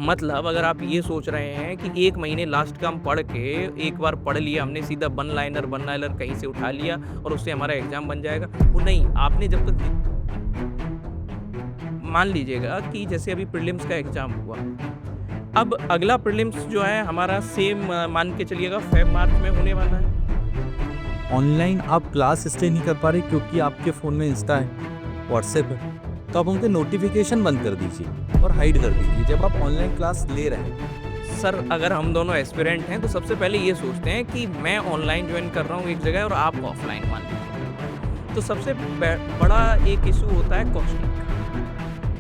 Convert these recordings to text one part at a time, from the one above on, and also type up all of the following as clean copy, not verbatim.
मतलब अगर आप ये सोच रहे हैं कि 1 महीने लास्ट का हम पढ़ के एक बार पढ़ लिया हमने सीधा वन लाइनर कहीं से उठा लिया और उससे हमारा एग्ज़ाम बन जाएगा, वो नहीं। आपने जब तक मान लीजिएगा कि जैसे अभी प्रीलिम्स का एग्ज़ाम हुआ, अब अगला प्रीलिम्स जो है हमारा सेम मान के चलिएगा फ़ेब-मार्च में होने वाला है। ऑनलाइन आप क्लास इसलिए नहीं कर पा रहे क्योंकि आपके फ़ोन में इंस्टा है, व्हाट्सएप है, तो आप उनके नोटिफिकेशन बंद कर दीजिए और हाइड कर दीजिए जब आप ऑनलाइन क्लास ले रहे हैं। सर अगर हम दोनों एस्पिरेंट हैं तो सबसे पहले ये सोचते हैं कि मैं ऑनलाइन जॉइन कर रहा हूँ एक जगह और आप ऑफलाइन मान लीजिए। तो सबसे बड़ा एक इशू होता है कॉस्टिंग का।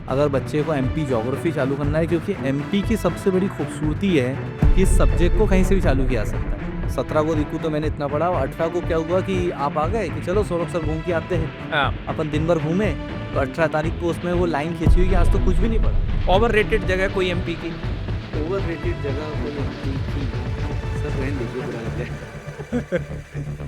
अगर बच्चे को एमपी ज्योग्राफी चालू करना है, क्योंकि एमपी की सबसे बड़ी खूबसूरती है कि इस सब्जेक्ट को कहीं से भी चालू किया जा सकता है। 17 को दिखू तो मैंने इतना पढ़ा, 18 को क्या हुआ कि आप आ गए कि चलो सौरभ सर घूम के आते हैं। हाँ, अपन दिन भर घूमे तो 18 तारीख को उसमें वो लाइन खींची हुई कि आज तो कुछ भी नहीं पढ़ा। ओवररेटेड जगह कोई एमपी की। ओवररेटेड जगह को एमपी की, सर रहने दीजिए, बुरा लग जाए।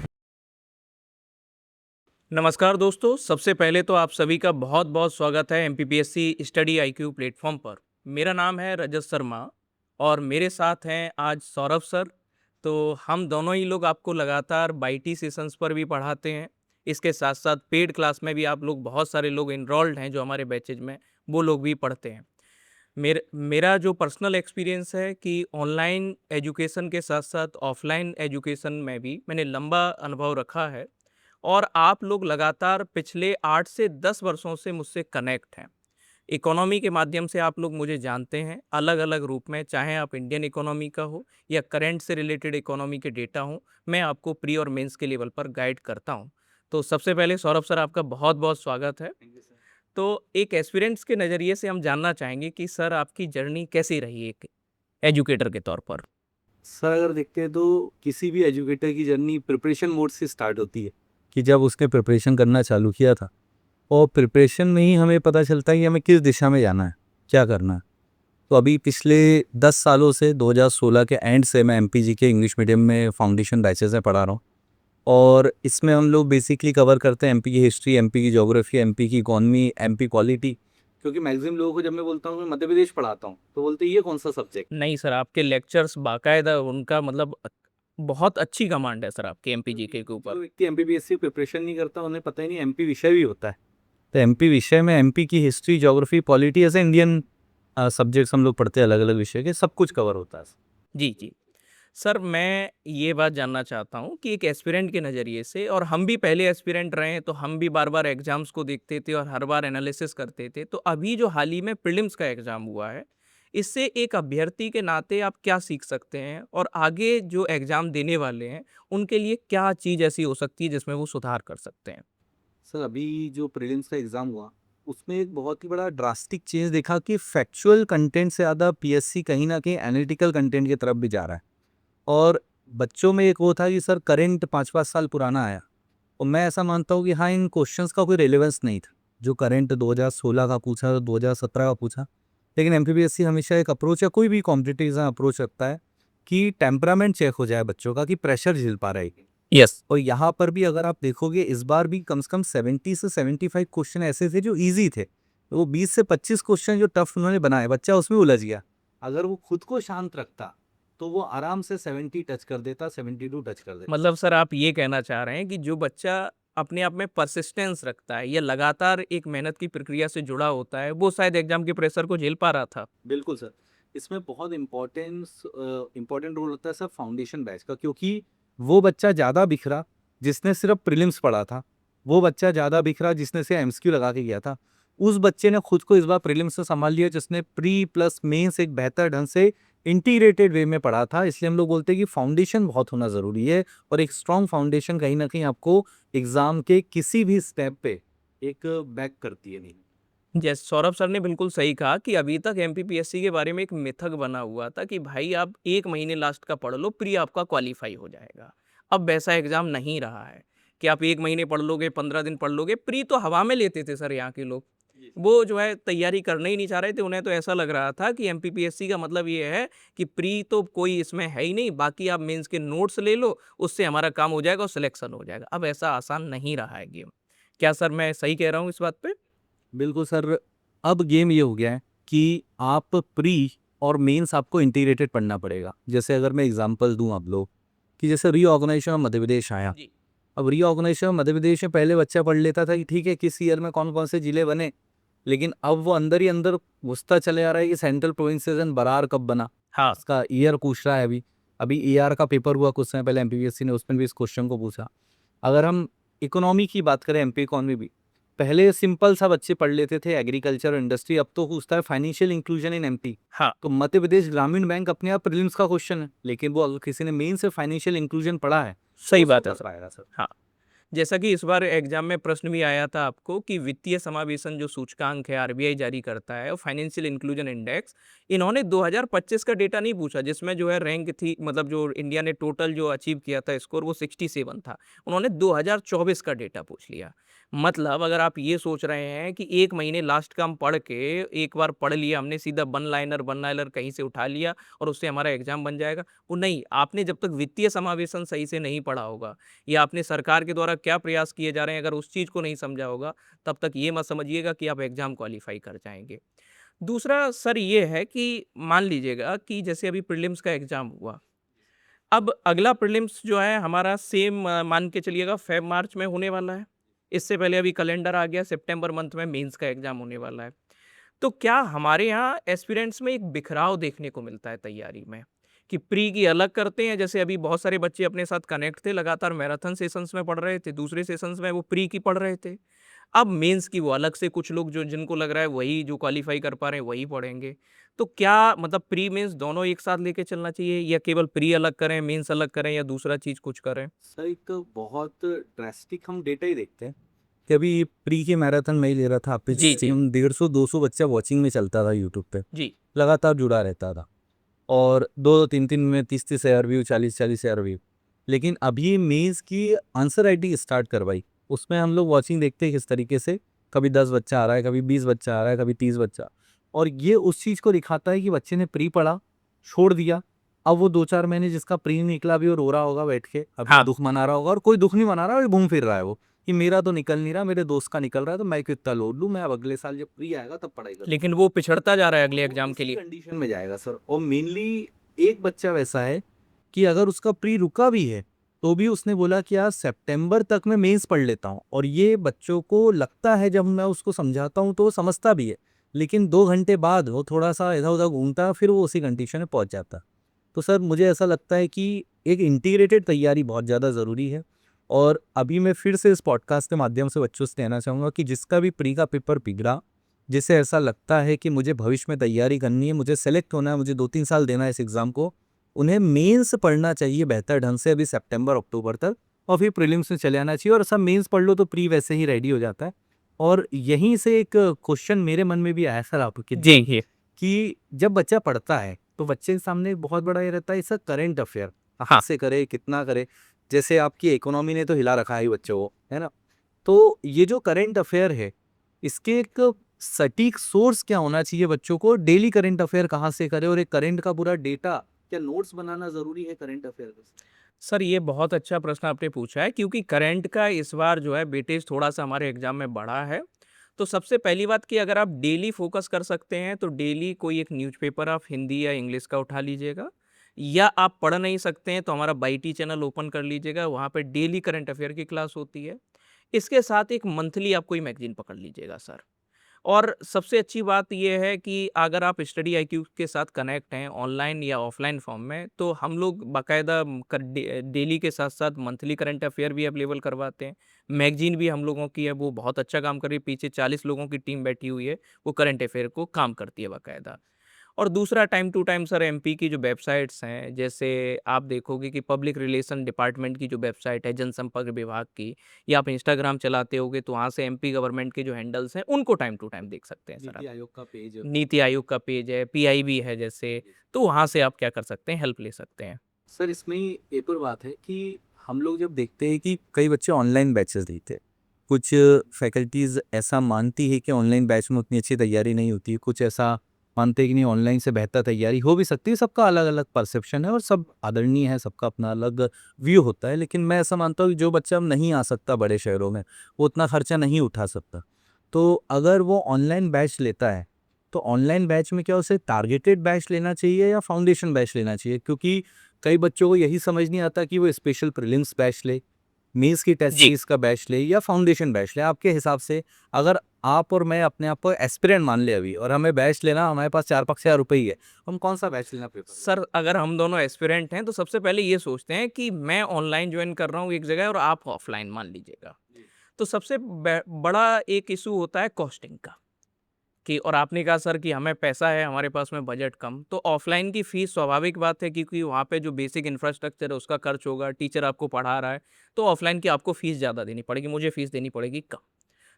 नमस्कार दोस्तों, सबसे पहले तो आप सभी का बहुत-बहुत स्वागत है एमपीपीएससी स्टडी आईक्यू प्लेटफॉर्म पर। मेरा नाम है रजत शर्मा और मेरे साथ हैं आज सौरभ सर। तो हम दोनों ही लोग आपको लगातार बाईटी सेशंस पर भी पढ़ाते हैं। इसके साथ-साथ पेड क्लास में भी आप लोग बहुत सारे लोग एनरोल्ड हैं जो हमारे बैचेज में, वो लोग भी पढ़ते हैं। मेरा जो पर्सनल एक्सपीरियंस है कि ऑनलाइन एजुकेशन के साथ-साथ ऑफ़लाइन एजुकेशन में भी मैंने लंबा अनुभव रखा है और आप लोग लगातार पिछले 8 से 10 वर्षों से मुझसे कनेक्ट हैं। इकोनॉमी के माध्यम से आप लोग मुझे जानते हैं, अलग-अलग रूप में, चाहे आप इंडियन इकोनॉमी का हो या करंट से रिलेटेड इकोनॉमी के डेटा हों, मैं आपको प्री और मेंस के लेवल पर गाइड करता हूँ। तो सबसे पहले सौरभ सर आपका बहुत-बहुत स्वागत है। तो एक एस्पिरेंट्स के नज़रिए से हम जानना चाहेंगे कि सर आपकी जर्नी कैसी रही एक एजुकेटर के तौर पर? सर अगर देखते हैं तो किसी भी एजुकेटर की जर्नी प्रिपरेशन मोड से स्टार्ट होती है कि जब उसने प्रिपरेशन करना चालू किया था, और प्रिपरेशन में ही हमें पता चलता है कि हमें किस दिशा में जाना है, क्या करना है। तो अभी पिछले 10 सालों से 2016 के एंड से मैं एमपीजी के इंग्लिश मीडियम में फाउंडेशन बैचेस में पढ़ा रहा हूँ, और इसमें हम लोग बेसिकली कवर करते हैं एमपी की हिस्ट्री, एमपी की ज्योग्राफी, एमपी की इकोनॉमी, एमपी क्वालिटी। क्योंकि मैक्सिमम लोगों को जब मैं बोलता हूँ मैं मध्य प्रदेश पढ़ाता हूँ तो बोलते हैं ये कौन सा सब्जेक्ट। नहीं सर, आपके लेक्चर्स बाकायदा उनका मतलब बहुत अच्छी कमांड है सर आपकी एमपीजीके के ऊपर। जो व्यक्ति एमपीपीएससी प्रिपरेशन नहीं करता उन्हें पता ही नहीं एमपी विषय भी होता है। तो एमपी विषय में एमपी की हिस्ट्री, ज्योग्राफी, पॉलिटी, ऐसे इंडियन सब्जेक्ट्स हम लोग पढ़ते हैं, अलग अलग विषय के, सब कुछ कवर होता है। जी, जी। सर मैं ये बात जानना चाहता हूँ कि एक एस्पिरेंट के नज़रिए से, और हम भी पहले एस्पिरेंट रहे हैं तो हम भी बार-बार एग्ज़ाम्स को देखते थे और हर बार एनालिसिस करते थे। तो अभी जो हाल ही में प्रीलिम्स का एग्ज़ाम हुआ है, इससे एक अभ्यर्थी के नाते आप क्या सीख सकते हैं? और आगे जो एग्ज़ाम देने वाले हैं, उनके लिए क्या चीज़ ऐसी हो सकती है जिसमें वो सुधार कर सकते हैं? सर अभी जो प्रीलिम्स का एग्ज़ाम हुआ उसमें एक बहुत ही बड़ा ड्रास्टिक चेंज देखा कि फैक्चुअल कंटेंट से ज़्यादा पीएससी कहीं ना कहीं एनालिटिकल कंटेंट की तरफ भी जा रहा है। और बच्चों में एक वो था कि सर करंट 5-5 साल पुराना आया, और मैं ऐसा मानता हूँ कि हाँ, इन क्वेश्चंस का कोई रेलेवेंस नहीं था। जो करंट 2016 का पूछा, 2017 का पूछा, लेकिन एमपीपीएससी हमेशा एक अप्रोच या कोई भी कॉम्पिटिटिव अप्रोच रखता है कि टेम्परामेंट चेक हो जाए बच्चों का कि प्रेशर झेल पा रहा है। यस। और यहाँ पर भी अगर आप देखोगे इस बार भी कम से कम 70 से 75 क्वेश्चन ऐसे थे जो इजी थे। तो वो 20 से 25 क्वेश्चन जो टफ उन्होंने बनाए, बच्चा उसमें उलझ गया। अगर वो खुद को शांत रखता तो वो आराम से 70 टच कर देता, 72 टच कर देता। मतलब सर आप ये कहना चाह रहे हैं कि जो बच्चा अपने आप में परसिस्टेंस रखता है या लगातार एक मेहनत की प्रक्रिया से जुड़ा होता है, वो शायद एग्ज़ाम के प्रेशर को झेल पा रहा था। बिल्कुल सर। इसमें बहुत इम्पोर्टेंट रोल होता है सर फाउंडेशन बैच का, क्योंकि वो बच्चा ज़्यादा बिखरा जिसने सिर्फ प्रीलिम्स पढ़ा था, वो बच्चा ज़्यादा बिखरा जिसने से एमसीक्यू लगा के गया था। उस बच्चे ने खुद को इस बार प्रीलिम्स से संभाल लिया जिसने प्री प्लस मेंस एक बेहतर ढंग से इंटीग्रेटेड वे में पढ़ा था। इसलिए हम लोग बोलते हैं कि फाउंडेशन बहुत होना ज़रूरी है, और एक स्ट्रॉन्ग फाउंडेशन कहीं ना कहीं आपको एग्ज़ाम के किसी भी स्टेप पे एक बैक करती है। नहीं, जैसे सौरभ सर ने बिल्कुल सही कहा कि अभी तक एमपीपीएससी के बारे में एक मिथक बना हुआ था कि भाई आप 1 महीने लास्ट का पढ़ लो, प्री आपका क्वालीफाई हो जाएगा। अब वैसा एग्ज़ाम नहीं रहा है कि आप 1 महीने पढ़ लोगे, 15 दिन पढ़ लोगे, प्री तो हवा में लेते थे सर यहाँ के लोग। वो जो है तैयारी करना ही नहीं चाह रहे थे, उन्हें तो ऐसा लग रहा था कि एमपीपीएससी का मतलब ये है कि प्री तो कोई इसमें है ही नहीं, बाकी आप मेंस के नोट्स ले लो, उससे हमारा काम हो जाएगा और सिलेक्शन हो जाएगा। अब ऐसा आसान नहीं रहा है गेम। क्या सर मैं सही कह रहा हूँ इस बात पे? बिल्कुल सर। अब गेम ये हो गया है कि आप प्री और मेंस आपको इंटीग्रेटेड पढ़ना पड़ेगा। जैसे अगर मैं एग्जांपल दूं आप लोग कि जैसे रीऑर्गेनाइजेशन ऑफ मध्य प्रदेश आया। जी। अब रीऑर्गेनाइजेशन ऑफ मध्य प्रदेश में पहले बच्चा पढ़ लेता था कि ठीक है किस ईयर में कौन कौन से जिले बने, लेकिन अब वो अंदर ही अंदर घुसता चले आ रहा है कि सेंट्रल प्रोविंसेस एंड बरार कब बना, हाँ। इसका ईयर पूछ रहा है। अभी अभी ईआर का पेपर हुआ कुछ समय पहले एमपीपीएससी ने, उसमें भी इस क्वेश्चन को पूछा। अगर हम इकोनॉमी की बात करें, एमपी इकोनॉमी भी पहले सिंपल सा बच्चे पढ़ लेते थे एग्रीकल्चर और इंडस्ट्री, अब तो पूछता है फाइनेंशियल इंक्लूजन इन एमपी। हाँ। तो मध्य प्रदेश ग्रामीण बैंक अपने आप प्रीलिम्स का क्वेश्चन है, लेकिन वो अगर किसी ने मेन से फाइनेंशियल इंक्लूजन पढ़ा है सही तो बात है उसको कर सर। पाएगा सर। हाँ। जैसा कि इस बार एग्जाम में प्रश्न भी आया था आपको कि वित्तीय समावेशन जो सूचकांक है आरबीआई जारी करता है और फाइनेंशियल इंक्लूजन इंडेक्स, इन्होंने 2025 का डेटा नहीं पूछा जिसमें जो है रैंक थी, मतलब जो इंडिया ने टोटल जो अचीव किया था स्कोर वो 67 था। उन्होंने 2024 का डेटा पूछ लिया। मतलब अगर आप ये सोच रहे हैं कि एक महीने लास्ट का हम पढ़ के एक बार पढ़ लिया हमने, सीधा वन लाइनर कहीं से उठा लिया और उससे हमारा एग्जाम बन जाएगा, वो नहीं। आपने जब तक वित्तीय समावेशन सही से नहीं पढ़ा होगा या आपने सरकार के द्वारा क्या प्रयास किए जा रहे हैं अगर उस चीज़ को नहीं समझा होगा, तब तक ये मत समझिएगा कि आप एग्ज़ाम क्वालीफाई कर जाएँगे। दूसरा सर ये है कि मान लीजिएगा कि जैसे अभी प्रीलिम्स का एग्ज़ाम हुआ, अब अगला प्रीलिम्स जो है हमारा सेम मान के चलिएगा फ़ेब-मार्च में होने वाला है। इससे पहले अभी कैलेंडर आ गया, सितंबर मंथ में मेंस का एग्ज़ाम होने वाला है। तो क्या हमारे यहाँ एस्पिरेंट्स में एक बिखराव देखने को मिलता है तैयारी में कि प्री की अलग करते हैं, जैसे अभी बहुत सारे बच्चे अपने साथ कनेक्ट थे, लगातार मैराथन सेशंस में पढ़ रहे थे, दूसरे सेशंस में वो प्री की पढ़ रहे थे। अब मेंस की वो अलग से, कुछ लोग जो जिनको लग रहा है वही जो क्वालीफाई कर पा रहे हैं वही पढ़ेंगे। तो क्या मतलब प्री मेंस दोनों एक साथ लेके चलना चाहिए या केवल प्री अलग करें, मेंस अलग करें या दूसरा चीज़ कुछ करें? सर एक बहुत ड्रास्टिक हम डेटा ही देखते हैं कि अभी प्री के मैराथन में ही ले रहा था, आप जी, जी। 150-200 बच्चा वॉचिंग में चलता था यूट्यूब पे, जी। लगातार जुड़ा रहता था और 2-3 में 30-30 हज़ार व्यू, 40-40 हज़ार व्यू। लेकिन अभी मेंस की आंसर राइटिंग स्टार्ट करवाई, उसमें हम लोग वॉचिंग देखते हैं किस तरीके से, कभी 10 बच्चा आ रहा है, कभी 20 बच्चा आ रहा है, कभी 30 बच्चा। और ये उस चीज़ को दिखाता है कि बच्चे ने प्री पढ़ा, छोड़ दिया, अब वो 2-4 महीने जिसका प्री नहीं निकला अभी वो रो रहा होगा बैठ के, अभी हाँ। दुःख मना रहा होगा, और कोई दुःख नहीं मना रहा, अभी घूम फिर रहा है वो, कि मेरा तो निकल नहीं रहा, मेरे दोस्त का निकल रहा है, तो मैं क्यों इतना लोड लूँ, मैं अब अगले साल जब प्री आएगा तब पढ़ाई करूँ। लेकिन वो पिछड़ता जा रहा है अगले वो एग्ज़ाम के इसी लिए। कंडीशन में जाएगा सर। और मेनली एक बच्चा वैसा है कि अगर उसका प्री रुका भी है तो भी उसने बोला कि यार सितंबर तक मैं मेंस पढ़ लेता हूँ, और ये बच्चों को लगता है जब मैं उसको समझाता हूँ तो वो समझता भी है, लेकिन 2 घंटे बाद वो थोड़ा सा इधर उधर घूमता है, फिर वो उसी कंडीशन में पहुंच जाता है। तो सर मुझे ऐसा लगता है कि एक इंटीग्रेटेड तैयारी बहुत ज़्यादा ज़रूरी है। और अभी मैं फिर से इस पॉडकास्ट के माध्यम से बच्चों से कहना चाहूँगा कि जिसका भी प्री का पेपर बिगड़ा, जिसे ऐसा लगता है कि मुझे भविष्य में तैयारी करनी है, मुझे सेलेक्ट होना है, मुझे 2-3 साल देना है इस एग्ज़ाम को, उन्हें मेंस पढ़ना चाहिए बेहतर ढंग से अभी सितंबर-अक्टूबर तक, और फिर प्रीलिम्स में चले आना चाहिए, और सब मेंस पढ़ लो तो प्री वैसे ही रेडी हो जाता है। और यहीं से एक क्वेश्चन मेरे मन में भी आया सर आपके जी, ये। कि जब बच्चा पढ़ता है तो बच्चे के सामने बहुत बड़ा ये रहता है इसका करंट अफेयर कहाँ हाँ। से करे, कितना करे। जैसे आपकी इकोनॉमी ने तो हिला रखा है ही बच्चों को, है ना? तो ये जो करंट अफेयर है, इसके एक सटीक सोर्स क्या होना चाहिए बच्चों को, डेली करंट अफेयर कहाँ से करे, और एक करंट का पूरा डेटा, क्या नोट्स बनाना ज़रूरी है करंट अफेयर का? सर ये बहुत अच्छा प्रश्न आपने पूछा है क्योंकि करंट का इस बार जो है वेटेज थोड़ा-सा हमारे एग्ज़ाम में बढ़ा है। तो सबसे पहली बात कि अगर आप डेली फ़ोकस कर सकते हैं तो डेली कोई एक न्यूज़पेपर आप हिंदी या इंग्लिश का उठा लीजिएगा, या आप पढ़ नहीं सकते हैं तो हमारा बाईटी चैनल ओपन कर लीजिएगा, वहाँ पे डेली करंट अफ़ेयर की क्लास होती है। इसके साथ एक मंथली आप कोई मैगज़ीन पकड़ लीजिएगा सर। और सबसे अच्छी बात ये है कि अगर आप स्टडी आईक्यू के साथ कनेक्ट हैं ऑनलाइन या ऑफलाइन फॉर्म में, तो हम लोग बाकायदा डेली के साथ साथ मंथली करंट अफेयर भी अवेलेबल करवाते हैं। मैगजीन भी हम लोगों की है, वो बहुत अच्छा काम कर रही है, पीछे 40 लोगों की टीम बैठी हुई है, वो करंट अफेयर को काम करती है बाकायदा। और दूसरा time to time sir MP की जो वेबसाइट्स हैं, जैसे आप देखोगे कि पब्लिक रिलेशन डिपार्टमेंट की जो वेबसाइट है जनसंपर्क विभाग की, या आप इंस्टाग्राम चलाते होगे तो वहाँ से एमपी गवर्नमेंट के जो हैंडल्स हैं उनको टाइम टू टाइम देख सकते हैं सर आप। नीति आयोग का पेज। नीति आयोग का पेज है, पीआईबी है जैसे, तो वहाँ से आप क्या कर सकते हैं, हेल्प ले सकते हैं। सर इसमें एक और बात है कि हम लोग जब देखते हैं कि कई बच्चे ऑनलाइन बैचेस देते हैं, कुछ फैकल्टीज़ ऐसा मानती है कि ऑनलाइन बैच में उतनी अच्छी तैयारी नहीं होती, कुछ ऐसा मानते हैं कि नहीं ऑनलाइन से बेहतर तैयारी हो भी सकती है। सबका अलग अलग परसेप्शन है और सब आदरणीय है, सबका अपना अलग व्यू होता है। लेकिन मैं ऐसा मानता हूँ कि जो बच्चा अब नहीं आ सकता बड़े शहरों में, वो उतना खर्चा नहीं उठा सकता, तो अगर वो ऑनलाइन बैच लेता है तो ऑनलाइन बैच में क्या उसे टारगेटेड बैच लेना चाहिए या फाउंडेशन बैच लेना चाहिए? क्योंकि कई बच्चों को यही समझ नहीं आता कि वो स्पेशल प्रीलिम्स बैच ले, मेंस की टेस्ट जी। सीरीज का बैच ले या फाउंडेशन बैच ले। आपके हिसाब से अगर आप और मैं अपने आप को एस्पिरेंट मान ले अभी और हमें बैच लेना, हमारे पास 4-5 हज़ार रुपये ही है, हम कौन सा बैच लेना प्रेफर करें? सर, अगर हम दोनों एस्पिरेंट हैं, तो सबसे पहले ये सोचते हैं कि मैं ऑनलाइन जॉइन कर रहा हूँ एक जगह और आप ऑफलाइन मान लीजिएगा। जी। तो सबसे बड़ा एक इशू होता है कॉस्टिंग का कि और आपने कहा सर कि हमें पैसा है, हमारे पास में बजट कम, तो ऑफलाइन की फ़ीस स्वाभाविक बात है क्योंकि वहाँ पे जो बेसिक इंफ्रास्ट्रक्चर है उसका खर्च होगा, टीचर आपको पढ़ा रहा है, तो ऑफलाइन की आपको फ़ीस ज़्यादा देनी पड़ेगी, मुझे फ़ीस देनी पड़ेगी कम।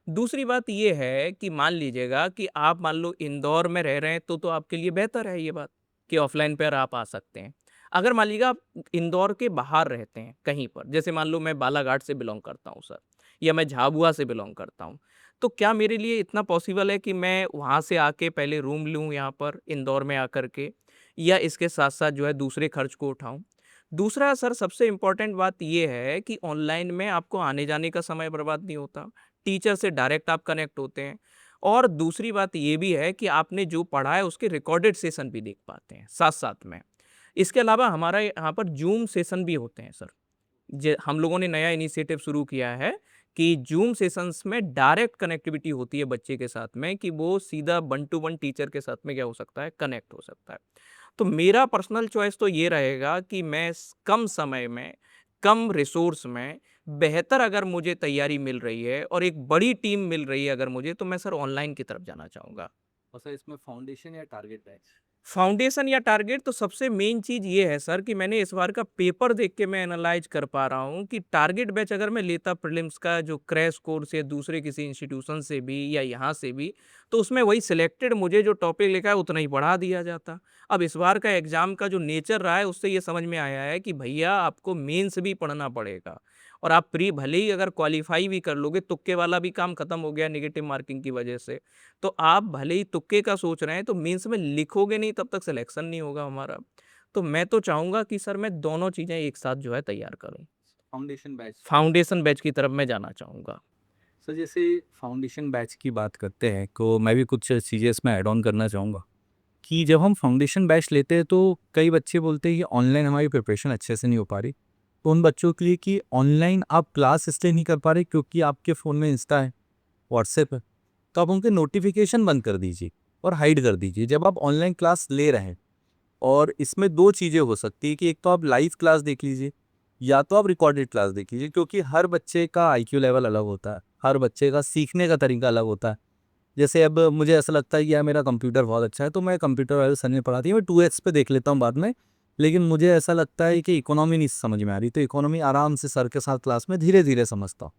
दूसरी बात ये है कि मान लीजिएगा कि आप मान लो इंदौर में रह रहे हैं तो आपके लिए बेहतर है ये बात कि ऑफलाइन पर आप आ सकते हैं। अगर मान लीजिएगा आप इंदौर के बाहर रहते हैं कहीं पर, जैसे मान लो मैं बालाघाट से बिलॉन्ग करता हूँ सर, या मैं झाबुआ से बिलॉन्ग करता हूँ, तो क्या मेरे लिए इतना पॉसिबल है कि मैं वहाँ से आके पहले रूम लूँ यहाँ पर इंदौर में आकर के, या इसके साथ-साथ जो है दूसरे खर्च को उठाऊँ? दूसरा सर सबसे इम्पोर्टेंट बात ये है कि ऑनलाइन में आपको आने-जाने का समय बर्बाद नहीं होता। टीचर से डायरेक्ट आप कनेक्ट होते हैं, और दूसरी बात ये भी है कि आपने जो पढ़ा है उसके रिकॉर्डेड सेशन भी देख पाते हैं साथ-साथ में। इसके अलावा हमारा यहाँ पर जूम सेशन भी होते हैं सर। हम लोगों ने नया इनिशिएटिव शुरू किया है कि जूम सेशंस में डायरेक्ट कनेक्टिविटी होती है बच्चे के साथ में कि वो सीधा वन टू वन टीचर के साथ में क्या हो सकता है, कनेक्ट हो सकता है। तो मेरा पर्सनल चॉइस तो ये रहेगा कि मैं कम समय में, कम रिसोर्स में बेहतर अगर मुझे तैयारी मिल रही है और एक बड़ी टीम मिल रही है अगर मुझे, तो मैं सर ऑनलाइन की तरफ जाना चाहूँगा। और सर इसमें फाउंडेशन या टारगेट बैच? फाउंडेशन या टारगेट, तो सबसे मेन चीज़ ये है सर कि मैंने इस बार का पेपर देख के मैं एनालाइज़ कर पा रहा हूँ कि टारगेट बैच अगर मैं लेता प्रीलिम्स का जो क्रैश कोर्स या दूसरे किसी इंस्टीट्यूशन से भी या यहाँ से भी, तो उसमें वही सिलेक्टेड मुझे जो टॉपिक लिखा है उतना ही पढ़ा दिया जाता। अब इस बार का एग्ज़ाम का जो नेचर रहा है उससे ये समझ में आया है कि भैया आपको मेंस भी पढ़ना पड़ेगा, और आप प्री भले ही अगर क्वालीफाई भी कर लोगे, तुक्के वाला भी काम खत्म हो गया नेगेटिव मार्किंग की वजह से। तो आप भले ही तुक्के का सोच रहे हैं, तो मेंस में लिखोगे नहीं तब तक सिलेक्शन नहीं होगा हमारा। तो मैं तो चाहूँगा कि सर मैं दोनों चीज़ें एक साथ जो है तैयार करूँ। Foundation batch. फाउंडेशन बैच की तरफ मैं जाना चाहूँगा। सर जैसे फाउंडेशन बैच की बात करते हैं तो मैं भी कुछ चीज़ें इसमें ऐड ऑन करना चाहूँगा कि जब हम फाउंडेशन बैच लेते हैं तो कई बच्चे बोलते हैं कि ऑनलाइन हमारी प्रिपरेशन अच्छे से नहीं हो पा रही। तो उन बच्चों के लिए कि ऑनलाइन आप क्लास इसलिए नहीं कर पा रहे क्योंकि आपके फ़ोन में इंस्टा है, व्हाट्सएप है, तो आप उनके नोटिफिकेशन बंद कर दीजिए और हाइड कर दीजिए जब आप ऑनलाइन क्लास ले रहे हैं। और इसमें 2 चीज़ें हो सकती है कि एक तो आप लाइव क्लास देख लीजिए या तो आप रिकॉर्डेड क्लास देख लीजिए, क्योंकि हर बच्चे का आईक्यू लेवल अलग होता है, हर बच्चे का सीखने का तरीका अलग होता है। जैसे अब मुझे ऐसा लगता है कि यार मेरा कंप्यूटर बहुत अच्छा है तो मैं कंप्यूटर वाले सर ने पढ़ा दिया, मैं 2x पे देख लेता हूँ बाद में। लेकिन मुझे ऐसा लगता है कि इकोनॉमी नहीं समझ में आ रही, तो इकोनॉमी आराम से सर के साथ क्लास में धीरे-धीरे समझता हूँ।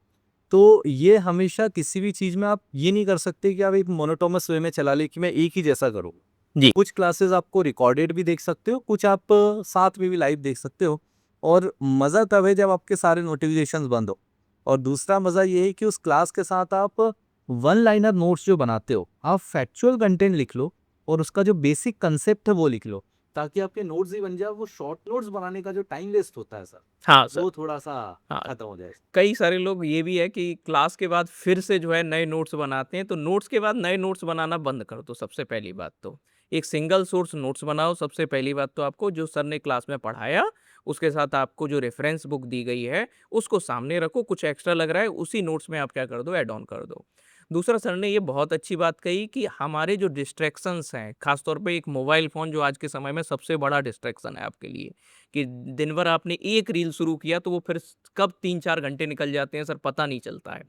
तो ये हमेशा किसी भी चीज़ में आप ये नहीं कर सकते कि आप एक मोनोटोनस वे में चला लें कि मैं एक ही जैसा करूँ। जी। कुछ क्लासेस आपको रिकॉर्डेड भी देख सकते हो, कुछ आप साथ में भी लाइव देख सकते हो, और मज़ा तब है जब आपके सारे नोटिफिकेशंस बंद हो। और दूसरा मज़ा ये है कि उस क्लास के साथ आप वन लाइनर नोट्स जो बनाते हो, आप फैक्चुअल कंटेंट लिख लो और उसका जो बेसिक कंसेप्ट है वो लिख लो, ताकि आपके नोट्स ही बन जाए। वो शॉर्ट नोट्स बनाने का जो टाइम वेस्ट होता है सर, हाँ सर। वो थोड़ा-सा हाँ। खत्म हो जाए। कई सारे लोग ये भी है कि क्लास के बाद फिर से जो है नए नोट्स बनाते हैं, तो नोट्स के बाद नए नोट्स बनाना बंद कर दो सबसे पहली बात तो। एक सिंगल सोर्स नोट्स बनाओ सबसे पहली बात तो, आपको जो सर ने क्लास में पढ़ाया, उसके साथ आपको जो रेफ़रेंस बुक दी गई है, उसको सामने रखो, कुछ एक्स्ट्रा लग रहा है उसी नोट्स में आप क्या कर दो, ऐड ऑन कर दो। दूसरा, सर ने ये बहुत अच्छी बात कही कि हमारे जो डिस्ट्रैक्शंस हैं, ख़ास तौर पे एक मोबाइल फ़ोन जो आज के समय में सबसे बड़ा डिस्ट्रैक्शन है आपके लिए, कि दिन भर आपने एक रील शुरू किया तो वो फिर कब 3-4 घंटे निकल जाते हैं सर, पता नहीं चलता है।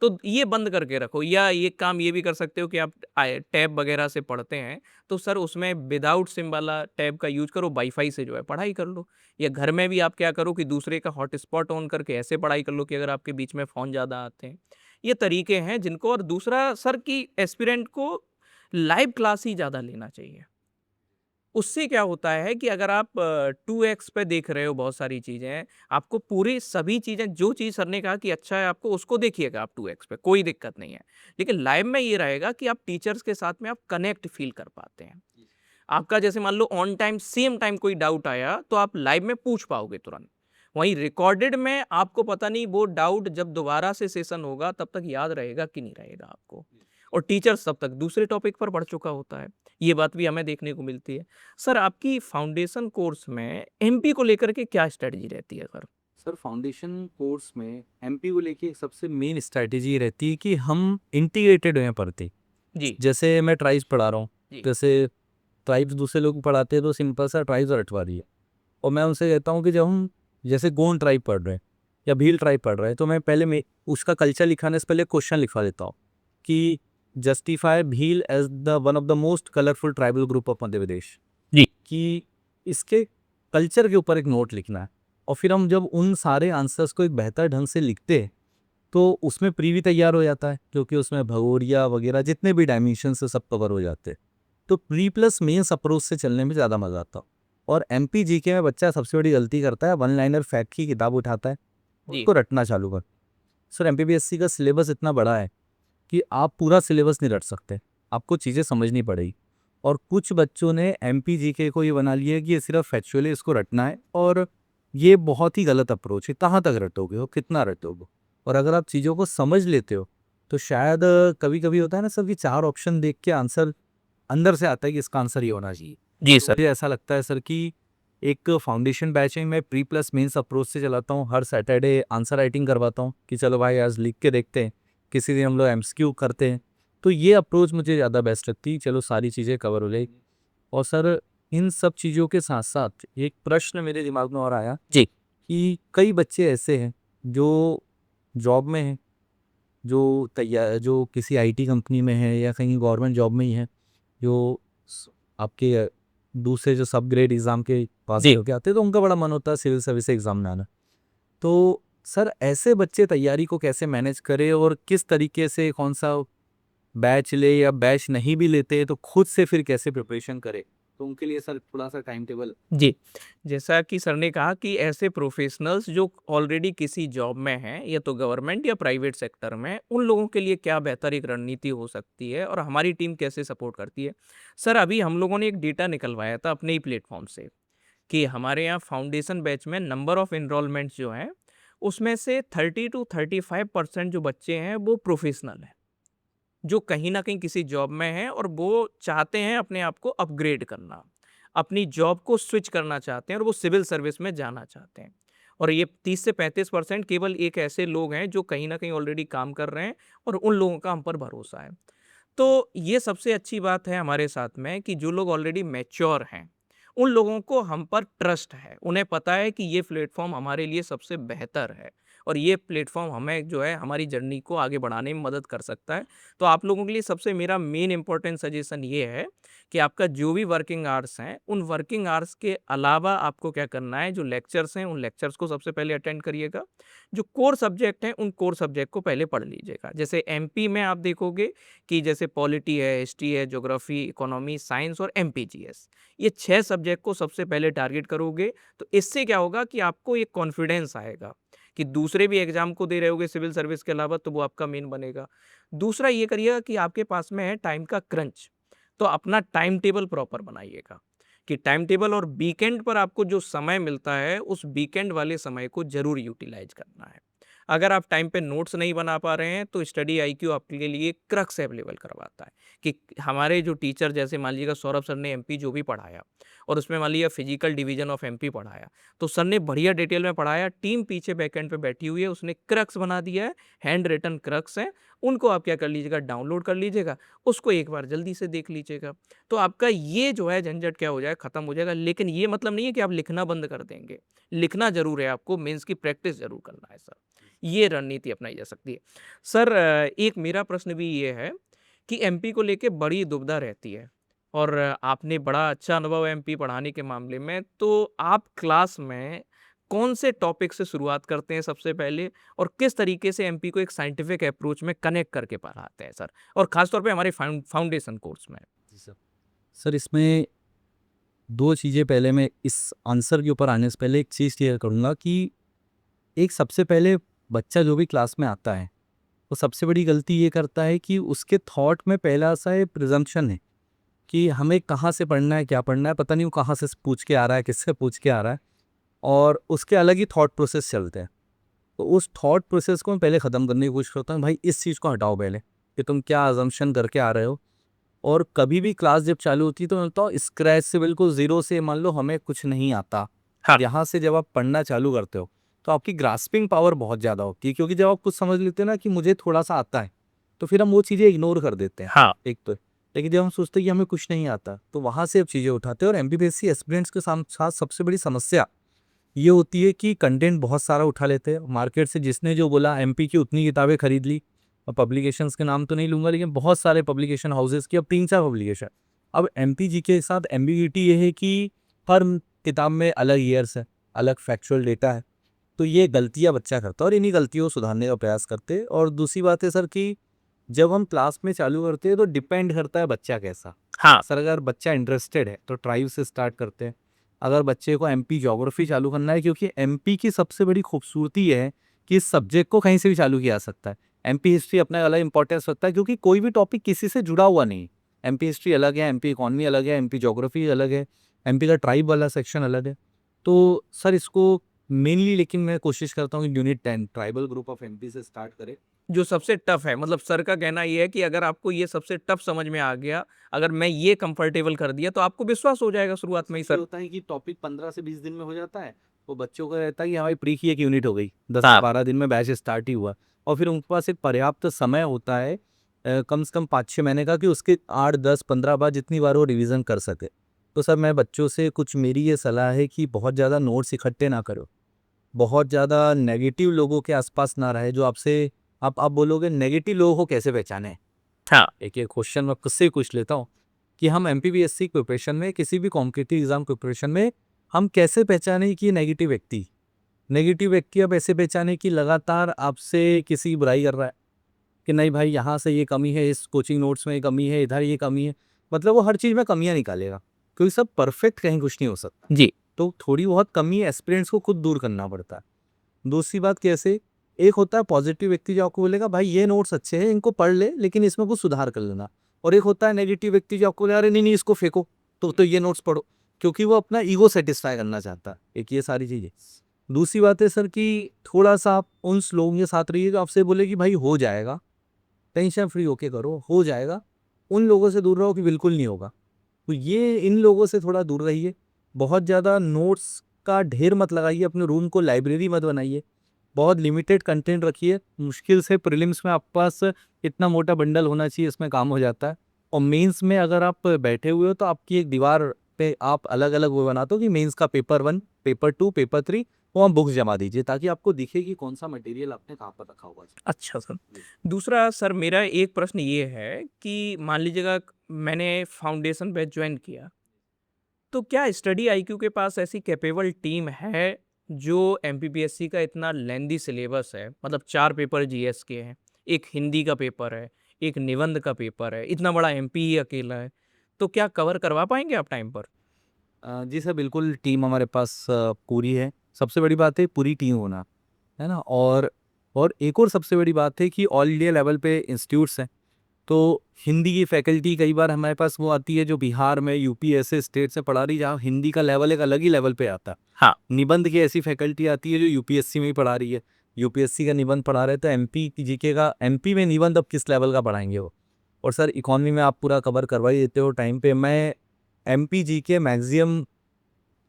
तो ये बंद करके रखो, या एक काम ये भी कर सकते हो कि आप टैब वगैरह से पढ़ते हैं, तो सर उसमें विदाउट सिम वाला टैब का यूज़ करो, वाईफ़ाई से जो है पढ़ाई कर लो। या घर में भी आप क्या करो कि दूसरे का हॉटस्पॉट ऑन करके ऐसे पढ़ाई कर लो कि अगर आपके बीच में फ़ोन ज़्यादा आते हैं। ये तरीके हैं जिनको, और दूसरा सर कि एस्पिरेंट को लाइव क्लास ही ज़्यादा लेना चाहिए। उससे क्या होता है कि अगर आप 2x पे देख रहे हो बहुत सारी चीज़ें, आपको पूरी सभी चीज़ें जो चीज़ सर ने कहा कि अच्छा है आपको उसको देखिएगा आप 2x पे, कोई दिक्कत नहीं है। लेकिन लाइव में ये रहेगा कि आप टीचर्स के साथ में आप कनेक्ट फ़ील कर पाते हैं। आपका जैसे मान लो ऑन टाइम सेम टाइम कोई डाउट आया तो आप लाइव में पूछ पाओगे तुरंत। वहीं रिकॉर्डेड में आपको पता नहीं वो डाउट जब दोबारा से सेशन होगा तब तक याद रहेगा कि नहीं रहेगा आपको। और टीचर्स तब तक दूसरे टॉपिक पर बढ़ चुका होता है। ये बात भी हमें देखने को मिलती है। सर आपकी फाउंडेशन कोर्स में एमपी को लेकर के क्या स्ट्रेटजी रहती है सर? सर फाउंडेशन कोर्स में एमपी को लेके सबसे मेन स्ट्रैटेजी रहती है कि हम इंटीग्रेटेड हैं पढ़ते। जी, जैसे मैं ट्राइब्स पढ़ा रहा हूँ, जी। जैसे ट्राइब्स दूसरे लोग पढ़ाते हैं तो सिंपल सा ट्राइब्स रटवा रही है, और मैं उनसे कहता हूँ कि जब हम जैसे गोंड ट्राइब पढ़ रहे हैं या भील ट्राइब पढ़ रहे हैं तो मैं पहले में उसका कल्चर लिखाने से पहले क्वेश्चन लिखवा देता हूँ कि justify Bhil as the one of the most colourful tribal group of Madhya Pradesh, जी। कि इसके कल्चर के ऊपर एक नोट लिखना है। और फिर हम जब उन सारे आंसर्स को एक बेहतर ढंग से लिखते हैं तो उसमें प्री भी तैयार हो जाता है, क्योंकि उसमें भगोरिया वगैरह जितने भी डायमेंशन से सब कवर हो जाते हैं। तो प्री प्लस मेंस अप्रोच से चलने में ज़्यादा मज़ा आता है। और एमपी जीके में बच्चा सबसे बड़ी गलती करता है, वन लाइनर फैक्ट की किताब उठाता है, जी। उसको रटना चालू कर। सर एमपीपीएससी का सिलेबस इतना बड़ा है कि आप पूरा सिलेबस नहीं रट सकते, आपको चीज़ें समझनी पड़ेगी। और कुछ बच्चों ने एमपी जीके को ये बना लिया है कि ये सिर्फ फैक्चुअली इसको रटना है, और ये बहुत ही गलत अप्रोच है। कहाँ तक रटोगे हो, कितना रटोगे? और अगर आप चीज़ों को समझ लेते हो तो शायद कभी कभी होता है ना सर कि 4 ऑप्शन देख के आंसर अंदर से आता है कि इसका आंसर ये होना चाहिए। जी तो सर। मुझे ऐसा लगता है सर कि एक फाउंडेशन बैच में मैं प्री प्लस मेंस अप्रोच से चलाता हूँ। हर सैटरडे आंसर राइटिंग करवाता हूँ कि चलो भाई आज लिख के देखते हैं, किसी दिन हम लोग एमसीक्यू करते हैं। तो ये अप्रोच मुझे ज़्यादा बेस्ट लगती है, चलो सारी चीज़ें कवर हो जाएगी। और सर इन सब चीज़ों के साथ साथ एक प्रश्न मेरे दिमाग में और आया जी। कि कई बच्चे ऐसे हैं जो जॉब में हैं, जो किसी आईटी कंपनी में है या कहीं गवर्नमेंट जॉब में ही है, जो आपके दूसरे जो सब ग्रेड एग्ज़ाम के पास जी। होके आते हैं, तो उनका बड़ा मन होता है सिविल सर्विस एग्ज़ाम में आना। तो सर ऐसे बच्चे तैयारी को कैसे मैनेज करें, और किस तरीके से कौन सा बैच ले, या बैच नहीं भी लेते तो खुद से फिर कैसे प्रिपरेशन करें? तो उनके लिए सर थोड़ा सा टाइम टेबल। जी, जैसा कि सर ने कहा कि ऐसे प्रोफ़ेशनल्स जो ऑलरेडी किसी जॉब में हैं, या तो गवर्नमेंट या प्राइवेट सेक्टर में, उन लोगों के लिए क्या बेहतर एक रणनीति हो सकती है और हमारी टीम कैसे सपोर्ट करती है? सर अभी हम लोगों ने एक डेटा निकलवाया था अपने ही प्लेटफ़ॉर्म से कि हमारे यहाँ फाउंडेशन बैच में नंबर ऑफ एनरोलमेंट्स जो हैं, उसमें से 30 टू 35% जो बच्चे हैं, वो प्रोफ़ेशनल हैं। जो कहीं न कहीं किसी जॉब में हैं और वो चाहते हैं अपने आप को अपग्रेड करना। अपनी जॉब को स्विच करना चाहते हैं और वो सिविल सर्विस में जाना चाहते हैं। और ये 30 से 35% केवल एक ऐसे लोग हैं जो कहीं न कहीं ऑलरेडी काम कर रहे हैं और उन लोगों का हम पर भरोसा है। तो ये सबसे अच्छी बात है हमारे साथ में कि जो लोग ऑलरेडी मैच्योर हैं, उन लोगों को हम पर ट्रस्ट है। उन्हें पता है कि ये प्लेटफ़ॉर्म हमारे लिए सबसे बेहतर है और ये प्लेटफ़ॉर्म हमें जो है हमारी जर्नी को आगे बढ़ाने में मदद कर सकता है। तो आप लोगों के लिए सबसे मेरा मेन इम्पोर्टेंट सजेशन ये है कि आपका जो भी वर्किंग आवर्स हैं, उन वर्किंग आवर्स के अलावा आपको क्या करना है, जो लेक्चर्स हैं, उन लेक्चर्स को सबसे पहले अटेंड करिएगा। जो कोर सब्जेक्ट हैं, उन कोर सब्जेक्ट को पहले पढ़ लीजिएगा। जैसे एमपी में आप देखोगे कि जैसे पॉलिटी है, हिस्ट्री है, ज्योग्राफी, इकोनॉमी, साइंस और एमपीजीएस। ये 6 सब्जेक्ट को सबसे पहले टारगेट करोगे, तो इससे क्या होगा कि आपको एक कॉन्फिडेंस आएगा कि दूसरे भी एग्ज़ाम को दे रहे होगे सिविल सर्विस के अलावा, तो वो आपका मेन बनेगा। दूसरा ये करिएगा कि आपके पास में है टाइम का क्रंच, तो अपना टाइम टेबल प्रॉपर बनाइएगा कि टाइम टेबल और वीकेंड पर आपको जो समय मिलता है, उस वीकेंड वाले समय को ज़रूर यूटिलाइज़ करना है। अगर आप टाइम पे नोट्स नहीं बना पा रहे हैं, तो स्टडी आईक्यू आपके लिए क्रक्स अवेलेबल करवाता है कि हमारे जो टीचर जैसे मान लीजिएगा सौरभ सर ने एमपी जो भी पढ़ाया और उसमें मान लीजिए फिजिकल डिवीजन ऑफ एमपी पढ़ाया, तो सर ने बढ़िया डिटेल में पढ़ाया, टीम पीछे बैकएंड पे बैठी हुई है, उसने क्रक्स बना दिया है, हैंड रिटन क्रक्स हैं, उनको आप क्या कर लीजिएगा, डाउनलोड कर लीजिएगा, उसको एक बार जल्दी से देख लीजिएगा। तो आपका ये जो है झंझट क्या हो जाए, खत्म हो जाएगा। लेकिन ये मतलब नहीं है कि आप लिखना बंद कर देंगे, लिखना ज़रूर है, आपको मेंस की प्रैक्टिस ज़रूर करना है सर। ये रणनीति अपनाई जा सकती है। सर एक मेरा प्रश्न भी ये है कि एमपी को लेके बड़ी दुविधा रहती है और आपने बड़ा अच्छा अनुभव है एमपी पढ़ाने के मामले में, तो आप क्लास में कौन से टॉपिक से शुरुआत करते हैं सबसे पहले और किस तरीके से एमपी को एक साइंटिफिक अप्रोच में कनेक्ट करके पढ़ाते हैं सर? और ख़ास तौर पे हमारे फाउंडेशन कोर्स में? जी सर। सर इसमें 2 चीज़ें, पहले मैं इस आंसर के ऊपर आने से पहले एक चीज़ क्लियर करूँगा कि एक सबसे पहले बच्चा जो भी क्लास में आता है, वो सबसे बड़ी गलती ये करता है कि उसके थॉट में पहला सा ये प्रिजम्पशन है कि हमें कहाँ से पढ़ना है, क्या पढ़ना है, पता नहीं वो कहाँ से पूछ के आ रहा है, किससे पूछ के आ रहा है, और उसके अलग ही थॉट प्रोसेस चलते हैं। तो उस थॉट प्रोसेस को मैं पहले ख़त्म करने की कोशिश करता हूँ, भाई इस चीज़ को हटाओ पहले। कि तुम क्या अजम्पशन करके आ रहे हो। और कभी भी क्लास जब चालू होती है तो मैं बोलता हूँ स्क्रैच से, बिल्कुल ज़ीरो से, मान लो हमें कुछ नहीं आता, हाँ। यहाँ से जब आप पढ़ना चालू करते हो तो आपकी ग्रास्पिंग पावर बहुत ज़्यादा होती है, क्योंकि जब आप कुछ समझ लेते हैं ना कि मुझे थोड़ा सा आता है, तो फिर हम वो चीज़ें इग्नोर कर देते हैं हाँ। एक तो। लेकिन जब हम सोचते हैं कि हमें कुछ नहीं आता, तो वहाँ से अब चीज़ें उठाते हैं। और एमपीपीएससी एस्पिरेंट्स के साथ साथ सबसे बड़ी समस्या ये होती है कि कंटेंट बहुत सारा उठा लेते हैं मार्केट से। जिसने जो बोला एमपी की उतनी किताबें खरीद ली। और पब्लिकेशंस के नाम तो नहीं लूंगा, लेकिन बहुत सारे पब्लिकेशन हाउसेस की अब 3-4 पब्लिकेशन। अब एमपी जी के साथ एम्बिग्यूटी ये है कि हर किताब में अलग ईयर्स है, अलग फैक्चुअल डेटा है। तो ये गलतियां बच्चा करता है और इन्हीं गलतियों को सुधारने का प्रयास करते हैं। और दूसरी बात है सर कि जब हम क्लास में चालू करते हैं तो डिपेंड करता है बच्चा कैसा। हाँ। सर अगर बच्चा इंटरेस्टेड है तो ट्राइव से स्टार्ट करते हैं। अगर बच्चे को एमपी ज्योग्राफी चालू करना है, क्योंकि एमपी की सबसे बड़ी खूबसूरती है कि इस सब्जेक्ट को कहीं से भी चालू किया जा सकता है। एमपी हिस्ट्री अपना अलग इंपॉर्टेंस रखता है, क्योंकि कोई भी टॉपिक किसी से जुड़ा हुआ नहीं। एमपी हिस्ट्री अलग है, एमपी इकॉनमी अलग है, एमपी ज्योग्राफी अलग है, एमपी का ट्राइब वाला सेक्शन अलग है। तो सर इसको मेनली, लेकिन मैं कोशिश करता हूँ कि unit 10 tribal group of MP से स्टार्ट करें। जो सबसे टफ है, मतलब सर का कहना ये है कि अगर आपको ये सबसे टफ समझ में आ गया, अगर मैं ये कंफर्टेबल कर दिया तो आपको विश्वास हो जाएगा शुरुआत में ही ये सर। होता है कि टॉपिक 15 से 20 दिन में हो जाता है। वो बच्चों को रहता है कि हमारी प्री की एक यूनिट हो गई, 10 से हाँ। 12 दिन में बैच स्टार्ट ही हुआ। और फिर उनके पास एक पर्याप्त समय होता है, कम से कम 5-6 महीने का, कि उसके 8-10-15 बार जितनी बार वो रिवीजन कर सके। तो सर मैं बच्चों से, कुछ मेरी ये सलाह है कि बहुत ज़्यादा नोट्स इकट्ठे ना करो। बहुत ज़्यादा नेगेटिव लोगों के आसपास ना रहे, जो आपसे, आप बोलोगे नेगेटिव लोगों को कैसे पहचाने। हाँ। एक ये क्वेश्चन मैं खुद से ही पूछ लेता हूँ कि हम एमपीपीएससी प्रिपरेशन में, किसी भी कॉम्पिटिटिव एग्जाम प्रिपरेशन में, हम कैसे पहचाने कि ये नेगेटिव व्यक्ति अब ऐसे पहचाने कि लगातार आपसे किसी की बुराई कर रहा है, कि नहीं भाई यहाँ से ये कमी है, इस कोचिंग नोट्स में ये कमी है, इधर ये कमी है। मतलब वो हर चीज़ में कमियां निकालेगा, क्योंकि सब परफेक्ट कहीं कुछ नहीं हो सकता। जी। तो थोड़ी बहुत कमी एस्पिरेंट्स को खुद दूर करना पड़ता है। दूसरी बात कैसे, एक होता है पॉजिटिव व्यक्ति जो आपको बोलेगा भाई ये नोट्स अच्छे हैं, इनको पढ़ ले, लेकिन इसमें कुछ सुधार कर लेना। और एक होता है नेगेटिव व्यक्ति जो आपको बोलेगा अरे नहीं नहीं इसको फेंको, तो ये नोट्स पढ़ो, क्योंकि वो अपना ईगो सेटिस्फाई करना चाहता है। एक ये सारी चीज़ें। दूसरी बात है सर कि थोड़ा सा आप उन लोगों के साथ रहिए जो आपसे बोले कि भाई हो जाएगा, टेंशन फ्री होके करो, हो जाएगा। उन लोगों से दूर रहो कि बिल्कुल नहीं होगा। तो ये, इन लोगों से थोड़ा दूर रहिए। बहुत ज़्यादा नोट्स का ढेर मत लगाइए, अपने रूम को लाइब्रेरी मत बनाइए। बहुत लिमिटेड कंटेंट रखिए। मुश्किल से प्रीलिम्स में आपके पास इतना मोटा बंडल होना चाहिए, इसमें काम हो जाता है। और मेंस में अगर आप बैठे हुए हो तो आपकी एक दीवार पे आप अलग अलग वो बनाते हो कि मेंस का पेपर 1, पेपर 2, पेपर 3, वो आप बुक्स जमा दीजिए, ताकि आपको दिखे कि कौन सा मटेरियल आपने कहाँ पर रखा हुआ है। अच्छा सर। जी। दूसरा सर मेरा एक प्रश्न ये है कि मान लीजिएगा मैंने फाउंडेशन बैच ज्वाइन किया, तो क्या स्टडी आईक्यू के पास ऐसी कैपेबल टीम है जो एमपीपीएससी का इतना लेंदी सिलेबस है, मतलब 4 पेपर जीएस के हैं, एक हिंदी का पेपर है, एक निबंध का पेपर है, इतना बड़ा एमपी ही अकेला है, तो क्या कवर करवा पाएंगे आप टाइम पर? जी सर, बिल्कुल टीम हमारे पास पूरी है। सबसे बड़ी बात है पूरी टीम होना, है ना? और एक और सबसे बड़ी बात है कि ऑल इंडिया लेवल पे इंस्टीट्यूट्स हैं। तो हिंदी की फैकल्टी कई बार हमारे पास वो आती है जो बिहार में, यूपी ऐसे स्टेट से पढ़ा रही, जहाँ हिंदी का लेवल एक अलग ही लेवल पे आता है। हाँ। निबंध की ऐसी फैकल्टी आती है जो यूपीएससी में ही पढ़ा रही है। यूपीएससी का निबंध पढ़ा रहे, तो एमपी की जीके का, एमपी में निबंध अब किस लेवल का पढ़ाएंगे वो। और सर इकॉनमी में आप पूरा कवर करवा ही देते हो टाइम पे। मैं एमपी जीके मैक्सिमम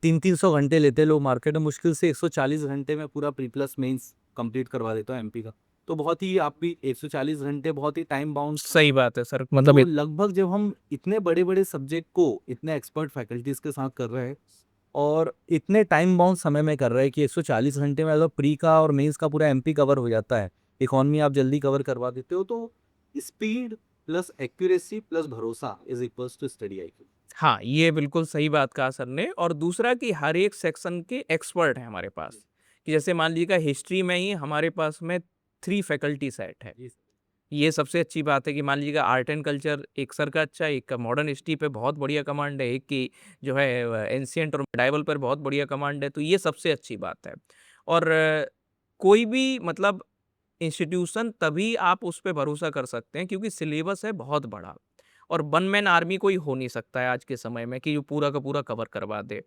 300-300 घंटे लेते हैं लोग मार्केट में, मुश्किल से 140 घंटे में पूरा प्री प्लस मेंस कंप्लीट करवा देता हूँ एमपी का। तो बहुत ही, आप भी 140 घंटे बहुत ही टाइम बाउंड। सही बात है सर, मतलब तो लगभग जब हम इतने बड़े बड़े सब्जेक्ट को इतने एक्सपर्ट फैकल्टीज के साथ कर रहे हैं और इतने टाइम बाउंड समय में कर रहे हैं कि 140 घंटे में अगर प्री का और मेंस का पूरा एमपी कवर हो जाता है, इकॉनमी आप जल्दी कवर करवा देते हो, तो स्पीड प्लस एक्यूरेसी प्लस भरोसा is equals to study IQ. हाँ, ये बिल्कुल सही बात कहा सर ने। और दूसरा कि हर एक सेक्शन के एक्सपर्ट हैं हमारे पास, कि जैसे मान लीजिएगा हिस्ट्री में ही हमारे पास में 3 फैकल्टी सेट है। जी ये सबसे अच्छी बात है कि मान लीजिएगा आर्ट एंड कल्चर एक सर का अच्छा है, एक का मॉडर्न हिस्ट्री पे बहुत बढ़िया कमांड है, एक की जो है एंशिएंट और मिडाइवल पर बहुत बढ़िया कमांड है, तो ये सबसे अच्छी बात है। और कोई भी मतलब इंस्टीट्यूशन तभी आप उस पे भरोसा कर सकते हैं क्योंकि सिलेबस है बहुत बड़ा और वन मैन आर्मी कोई हो नहीं सकता है आज के समय में कि जो पूरा का पूरा कवर करवा दे।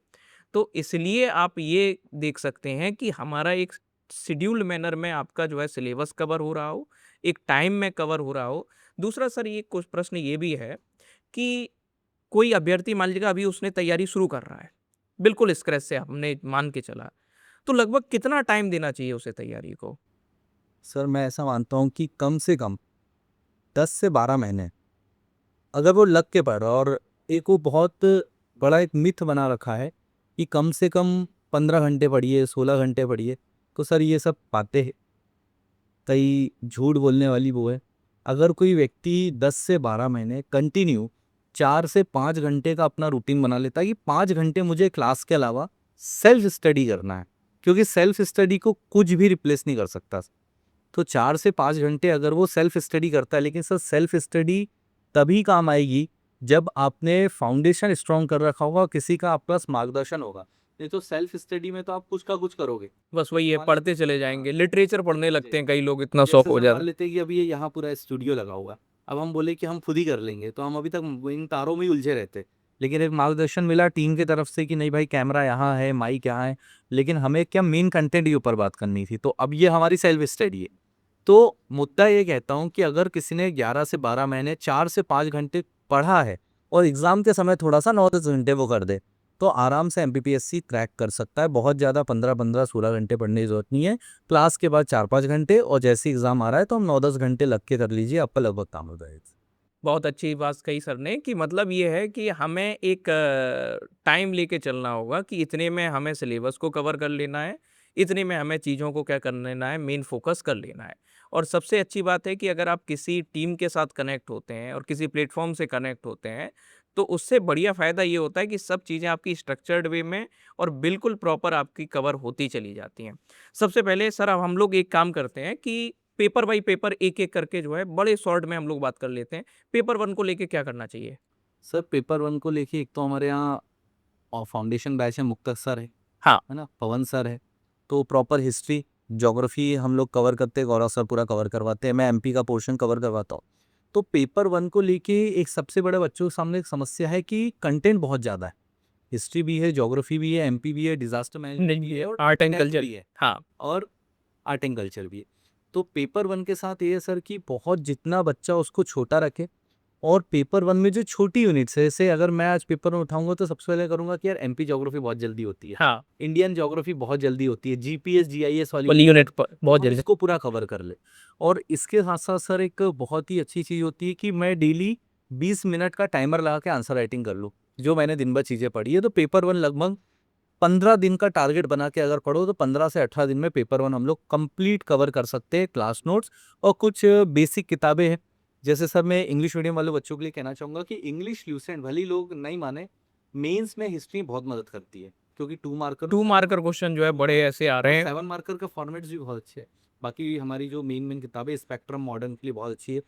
तो इसलिए आप ये देख सकते हैं कि हमारा एक शेड्यूल्ड मैनर में आपका जो है सिलेबस कवर हो रहा हो, एक टाइम में कवर हो रहा हो, दूसरा सर ये कुछ प्रश्न ये भी है कि कोई अभ्यर्थी मान लीजिएगा अभी उसने तैयारी शुरू कर रहा है, बिल्कुल स्क्रैच से हमने मान के चला, तो लगभग कितना टाइम देना चाहिए उसे तैयारी को? सर मैं ऐसा मानता हूँ कि कम से कम 10 से 12 महीने अगर वो लग के पढ़ रहा है, और एक वो बहुत बड़ा एक मिथ बना रखा है कि कम से कम 15 घंटे पढ़िए, 16 घंटे पढ़िए, तो सर ये सब बातें हैं, कई झूठ बोलने वाली वो है। अगर कोई व्यक्ति 10 से 12 महीने कंटिन्यू 4 से 5 घंटे का अपना रूटीन बना लेता है कि 5 घंटे मुझे क्लास के अलावा सेल्फ स्टडी करना है, क्योंकि सेल्फ स्टडी को कुछ भी रिप्लेस नहीं कर सकता। तो 4 से 5 घंटे अगर वो सेल्फ स्टडी करता है, लेकिन सर सेल्फ स्टडी तभी काम आएगी जब आपने फाउंडेशन स्ट्रॉन्ग कर रखा होगा, किसी का आपके पास मार्गदर्शन होगा। नहीं तो सेल्फ स्टडी में तो आप कुछ का कुछ करोगे। बस वही है, मान पढ़ते लीजिए- चले जाएँगे, लिटरेचर पढ़ने लगते जी। हैं कई लोग, इतना जैसे शौक हो सर जाता मान है। लेते हैं कि अभी ये यहाँ पूरा स्टूडियो लगा हुआ है। अब हम बोले कि हम खुद ही कर लेंगे, तो हम अभी तक इन तारों में ही उलझे रहते। लेकिन एक मार्गदर्शन मिला टीम की तरफ से कि नहीं भाई कैमरा यहाँ है, माइक यहाँ है, लेकिन हमें क्या मेन कंटेंट के ऊपर बात करनी थी, तो अब ये हमारी सेल्फ स्टडी है। तो मुद्दा ये कहता हूँ कि अगर किसी ने 11 से 12 महीने 4 से 5 घंटे पढ़ा है और एग्ज़ाम के समय थोड़ा-सा 9-10 घंटे वो कर दे, तो आराम से एमपीपीएससी क्रैक कर सकता है। बहुत ज़्यादा 15-15, 16 घंटे पढ़ने की ज़रूरत नहीं है। क्लास के बाद 4-5 घंटे, और जैसे ही एग्ज़ाम आ रहा है तो हम 9-10 घंटे लग के कर लीजिए, आपका लगभग काम हो जाएगा। बहुत अच्छी बात कही सर ने कि मतलब ये है कि हमें एक टाइम लेके चलना होगा कि इतने में हमें सिलेबस को कवर कर लेना है, इतने में हमें चीज़ों को क्या कर लेना है, मेन फोकस कर लेना है। और सबसे अच्छी बात है कि अगर आप किसी टीम के साथ कनेक्ट होते हैं और किसी प्लेटफॉर्म से कनेक्ट होते हैं, तो उससे बढ़िया फ़ायदा ये होता है कि सब चीज़ें आपकी स्ट्रक्चर्ड वे में और बिल्कुल प्रॉपर आपकी कवर होती चली जाती हैं। सबसे पहले सर अब हम लोग एक काम करते हैं कि पेपर बाय पेपर एक-एक करके जो है बड़े शॉर्ट में हम लोग बात कर लेते हैं। पेपर 1 को लेके क्या करना चाहिए? सर पेपर 1 को लेके एक तो हमारे यहाँ फाउंडेशन बैच है, मुक्तक सर हाँ। है ना? पवन सर है। तो प्रॉपर हिस्ट्री, ज्योग्राफी हम लोग कवर करते हैं, गौरव सर पूरा कवर करवाते हैं, मैं एमपी का पोर्शन कवर करवाता हूँ। तो पेपर 1 को लेके एक सबसे बड़ा बच्चों के सामने एक समस्या है कि कंटेंट बहुत ज़्यादा है। हिस्ट्री भी है, ज्योग्राफी भी है, एमपी भी है, डिज़ास्टर मैनेजमेंट भी नहीं, है, और आर्ट एंड टेक कल्चर। भी है, हाँ। और आर्ट एंड कल्चर भी है। तो पेपर 1 के साथ ये है सर कि बहुत जितना बच्चा उसको छोटा रखे, और पेपर 1 में जो छोटी यूनिट्स है, जैसे अगर मैं आज पेपर 1 उठाऊँगा तो सबसे पहले करूँगा कि यार एमपी ज्योग्राफी बहुत जल्दी होती है, हाँ, इंडियन ज्योग्राफी बहुत जल्दी होती है, जीपीएस, जीआईएस वाली वाली यूनिट प तो बहुत हम जल्दी। इसको पूरा कवर कर ले। और इसके साथ-साथ सर एक बहुत ही अच्छी चीज़ होती है कि मैं डेली 20 मिनट का टाइमर लगा के आंसर राइटिंग कर लूँ, जो मैंने दिन भर चीज़ें पढ़ी है। तो पेपर 1 लगभग 15 दिन का टारगेट बना के अगर पढ़ो तो 15 से 18 दिन में पेपर 1 हम लोग कंप्लीट कवर कर सकते हैं। क्लास नोट्स और कुछ बेसिक किताबें हैं। जैसे सर मैं इंग्लिश मीडियम वाले बच्चों के लिए कहना चाहूँगा कि इंग्लिश ल्यूसेंट भले ही लोग नहीं माने, मेंस में हिस्ट्री बहुत मदद करती है, क्योंकि 2 मार्कर 2 मार्कर क्वेश्चन जो है बड़े ऐसे आ और रहे हैं। 7 मार्कर का फॉर्मेट्स भी बहुत अच्छे है। बाकी हमारी जो मेन किताबें स्पेक्ट्रम मॉडर्न के लिए बहुत अच्छी है।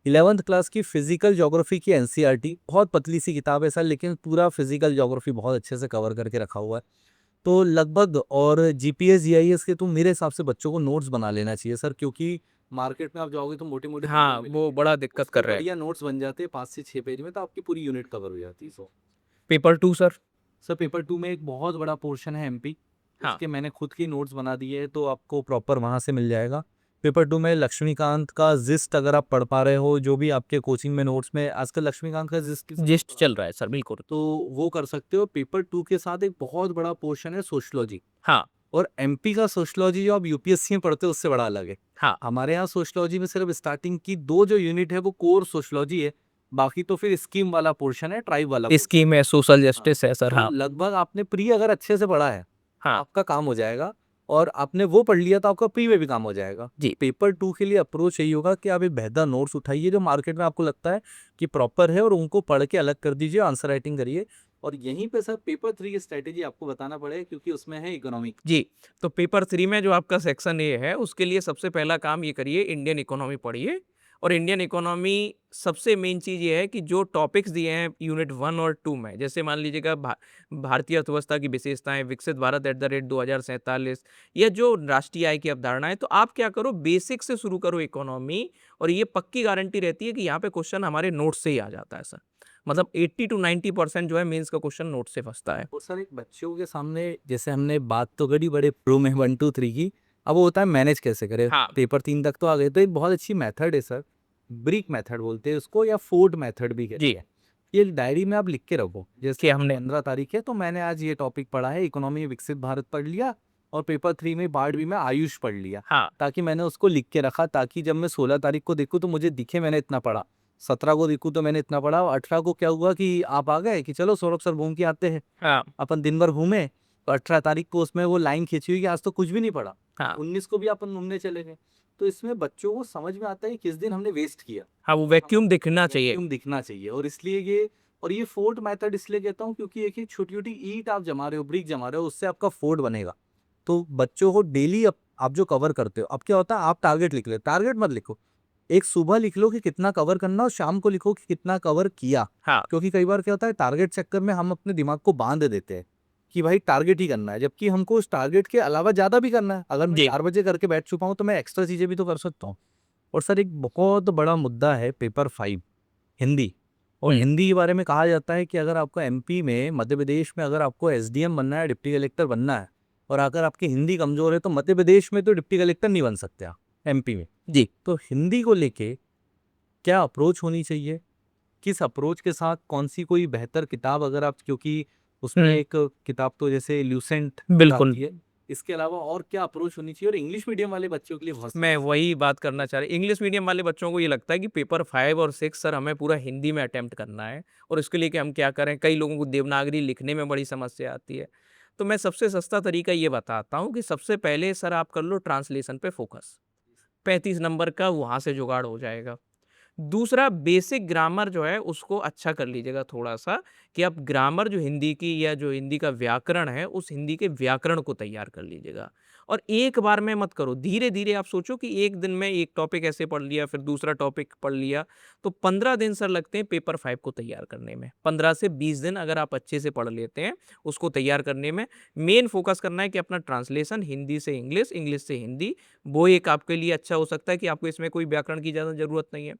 11th क्लास की फिजिकल ज्योग्राफी की एनसीईआरटी बहुत पतली सी किताब है सर, लेकिन पूरा फिजिकल ज्योग्राफी बहुत अच्छे से कवर करके रखा हुआ है। तो लगभग, और जीपीएस, जीआईएस के तो मेरे हिसाब से बच्चों को नोट्स बना लेना चाहिए सर, क्योंकि मार्केट में आप जाओगे तो मोटे-मोटे हाँ, पेपर वो मिलेंगे। बड़ा दिक्कत उसके कर रहे हैं। बढ़िया नोट्स बन जाते हैं 5 से 6 पेज में, तो आपकी पूरी यूनिट कवर हो जाती है। Paper 2 sir? सर पेपर 2 में एक बहुत बड़ा पोर्शन है एमपी, हाँ। उसके मैंने खुद की नोट्स बना दिए हैं, तो आपको प्रॉपर वहाँ से मिल जाएगा। पेपर 2 में लक्ष्मीकांत का जिस्ट अगर आप पढ़ पा रहे हो, जो भी आपके कोचिंग में नोट्स में आजकल लक्ष्मीकांत का जिस्ट जिस्ट चल रहा है सर, बिल्कुल। तो वो कर सकते हो। पेपर 2 के साथ एक बहुत बड़ा पोर्शन है सोशियोलॉजी, हाँ, और एमपी का सोशियोलॉजी जो आप यूपीएससी में पढ़ते हो उससे बड़ा अलग है। हाँ। हमारे यहाँ सोशियोलॉजी में सिर्फ स्टार्टिंग की 2 जो यूनिट है वो कोर सोशियोलॉजी है, बाकी तो फिर स्कीम वाला पोर्शन है, ट्राइब वाला पोर्शन। स्कीम है, सोशल हाँ, जस्टिस है सर, तो हाँ। लगभग आपने प्री अगर अच्छे से पढ़ा है, हाँ, आपका काम हो जाएगा, और आपने वो पढ़ लिया तो आपका प्री में भी काम हो जाएगा। जी। पेपर 2 के लिए अप्रोच यही होगा कि आप एक बेहतर नोट्स उठाइए जो मार्केट में आपको लगता है कि प्रॉपर है, और उनको पढ़ के अलग कर दीजिए, आंसर राइटिंग करिए। और यहीं पे सर पेपर 3 की स्ट्रैटेजी आपको बताना पड़ेगा, क्योंकि उसमें है इकोनॉमिक। जी, तो पेपर 3 में जो आपका सेक्शन ए है, उसके लिए सबसे पहला काम ये करिए, इंडियन इकोनॉमी पढ़िए। और इंडियन इकोनॉमी सबसे मेन चीज़ ये है कि जो टॉपिक्स दिए हैं यूनिट 1 और 2 में, जैसे मान लीजिएगा भारतीय अर्थव्यवस्था की विशेषताएँ, विकसित भारत एट द रेट 2047, या जो राष्ट्रीय आय की अवधारणा है, तो आप क्या करो बेसिक से शुरू करो इकोनॉमी, और ये पक्की गारंटी रहती है कि यहाँ पे क्वेश्चन हमारे नोट्स से ही आ जाता है सर। मतलब 80 टू 90% जो है मेंस का क्वेश्चन नोट से फँसता है। और सर एक बच्चों के सामने जैसे हमने बात तो करी बड़े प्रो में 1 2 3 की, अब वो होता है मैनेज कैसे करें। हाँ। पेपर 3 तक तो आ गए, तो एक बहुत अच्छी मेथड है सर, ब्रिक मेथड बोलते हैं उसको, या फोर्ड मेथड भी कहते जी हैं। ये डायरी में आप लिख के रखो, जैसे कि हमने 15 तारीख है तो मैंने आज ये टॉपिक पढ़ा है, इकोनॉमी में विकसित भारत पढ़ लिया, और पेपर 3 में पार्ट बी में आयुष पढ़ लिया, हाँ ताकि मैंने उसको लिख के रखा, ताकि जब मैं 16 तारीख को देखूँ तो मुझे दिखे मैंने इतना पढ़ा, 17 को देखूँ तो मैंने इतना पढ़ा, और 18 को क्या हुआ कि आप आ गए कि चलो सौरभ सर घूम के आते हैं, हाँ अपन दिन भर घूमे, तो 18 तारीख को उसमें वो लाइन खींची हुई कि आज तो कुछ भी नहीं पढ़ा, हाँ 19 को भी अपन घूमने चले गए। तो इसमें बच्चों को समझ में आता है कि किस दिन हमने वेस्ट किया, हाँ, वो वैक्यूम दिखना चाहिए। वैक्यूम दिखना चाहिए। और इसलिए ये फोर्ट मेथड इसलिए कहता हूँ क्योंकि एक एक छोटी छोटी ईंट आप जमा रहे हो, ब्रिक जमा रहे हो, उससे आपका फोर्ट बनेगा। तो बच्चों को डेली आप जो कवर करते हो, अब क्या होता है, आप टारगेट लिख ले, टारगेट मत लिखो, एक सुबह लिख लो कि कितना कवर करना, और शाम को लिखो कि कितना कवर किया। हाँ क्योंकि कई बार क्या होता है, टारगेट चक्कर में हम अपने दिमाग को बांध देते हैं कि भाई टारगेट ही करना है, जबकि हमको उस टारगेट के अलावा ज्यादा भी करना है। अगर मैं जी 4 बजे करके बैठ चुका हूँ तो मैं एक्स्ट्रा चीजें भी तो कर सकता हूँ। और सर एक बहुत बड़ा मुद्दा है पेपर 5, हिंदी। और हिंदी के बारे में कहा जाता है कि अगर आपको एमपी में, मध्य प्रदेश में अगर आपको एसडीएम बनना है, डिप्टी कलेक्टर बनना है, और अगर आपकी हिंदी कमजोर है तो मध्य प्रदेश में तो डिप्टी कलेक्टर नहीं बन सकते आप, एमपी में। जी तो हिंदी को लेके क्या अप्रोच होनी चाहिए, किस अप्रोच के साथ, कौन सी कोई बेहतर किताब अगर आप, क्योंकि उसमें एक किताब तो जैसे ल्यूसेंट बिल्कुल। आती है, इसके अलावा और क्या अप्रोच होनी चाहिए, और इंग्लिश मीडियम वाले बच्चों के लिए बहुत मैं समस्या वही बात करना चाह रहा, इंग्लिश मीडियम वाले बच्चों को ये लगता है कि पेपर 5 और 6 सर हमें पूरा हिंदी में अटेम्प्ट करना है, और इसके लिए कि हम क्या करें, कई लोगों को देवनागरी लिखने में बड़ी समस्या आती है। तो मैं सबसे सस्ता तरीका ये बताता हूँ कि सबसे पहले सर आप कर लो ट्रांसलेशन पे फोकस, 35 नंबर का वहाँ से जुगाड़ हो जाएगा। दूसरा बेसिक ग्रामर जो है उसको अच्छा कर लीजिएगा थोड़ा-सा, कि आप ग्रामर जो हिंदी की या जो हिंदी का व्याकरण है, उस हिंदी के व्याकरण को तैयार कर लीजिएगा। और एक बार में मत करो, धीरे-धीरे आप सोचो कि एक दिन में एक टॉपिक ऐसे पढ़ लिया, फिर दूसरा टॉपिक पढ़ लिया, तो 15 दिन सर लगते हैं पेपर 5 को तैयार करने में। 15 से 20 दिन अगर आप अच्छे से पढ़ लेते हैं, उसको तैयार करने में। मेन फ़ोकस करना है कि अपना ट्रांसलेशन हिंदी से इंग्लिश, इंग्लिश से हिंदी, वो एक आपके लिए अच्छा हो सकता है कि आपको इसमें कोई व्याकरण की ज़्यादा ज़रूरत नहीं है।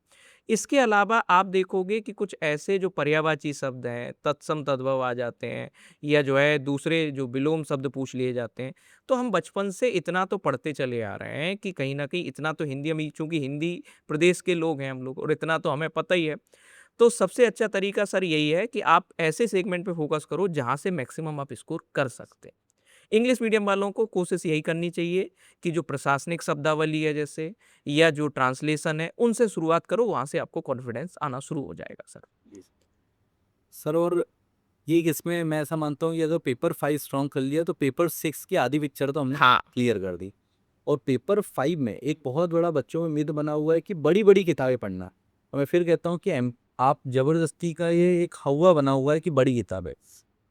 इसके अलावा आप देखोगे कि कुछ ऐसे जो पर्यायवाची शब्द हैं, तत्सम तद्भव आ जाते हैं, या जो है दूसरे जो विलोम शब्द पूछ लिए जाते हैं, तो हम बचपन से इतना तो पढ़ते चले आ रहे हैं कि कहीं न कहीं इतना तो हिंदी हम, चूँकि हिंदी प्रदेश के लोग हैं हम लोग, और इतना तो हमें पता ही है। तो सबसे अच्छा तरीका सर यही है कि आप ऐसे सेगमेंट पे फ़ोकस करो जहाँ से मैक्सिमम आप स्कोर कर सकते हैं। इंग्लिश मीडियम वालों को कोशिश यही करनी चाहिए कि जो प्रशासनिक शब्दावली है जैसे, या जो ट्रांसलेशन है, उनसे शुरुआत करो, वहाँ से आपको कॉन्फिडेंस आना शुरू हो जाएगा सर। सर। और ये इसमें मैं ऐसा मानता हूँ कि अगर पेपर 5 स्ट्रॉन्ग कर लिया तो पेपर 6 की आधी पिक्चर तो हमने हाँ, क्लियर कर दी। और पेपर 5 में एक बहुत बड़ा बच्चों में मिथ बना हुआ है कि बड़ी बड़ी किताबें पढ़ना। और मैं फिर कहता हूँ कि आप जबरदस्ती का ये एक हवा बना हुआ है कि बड़ी किताबें,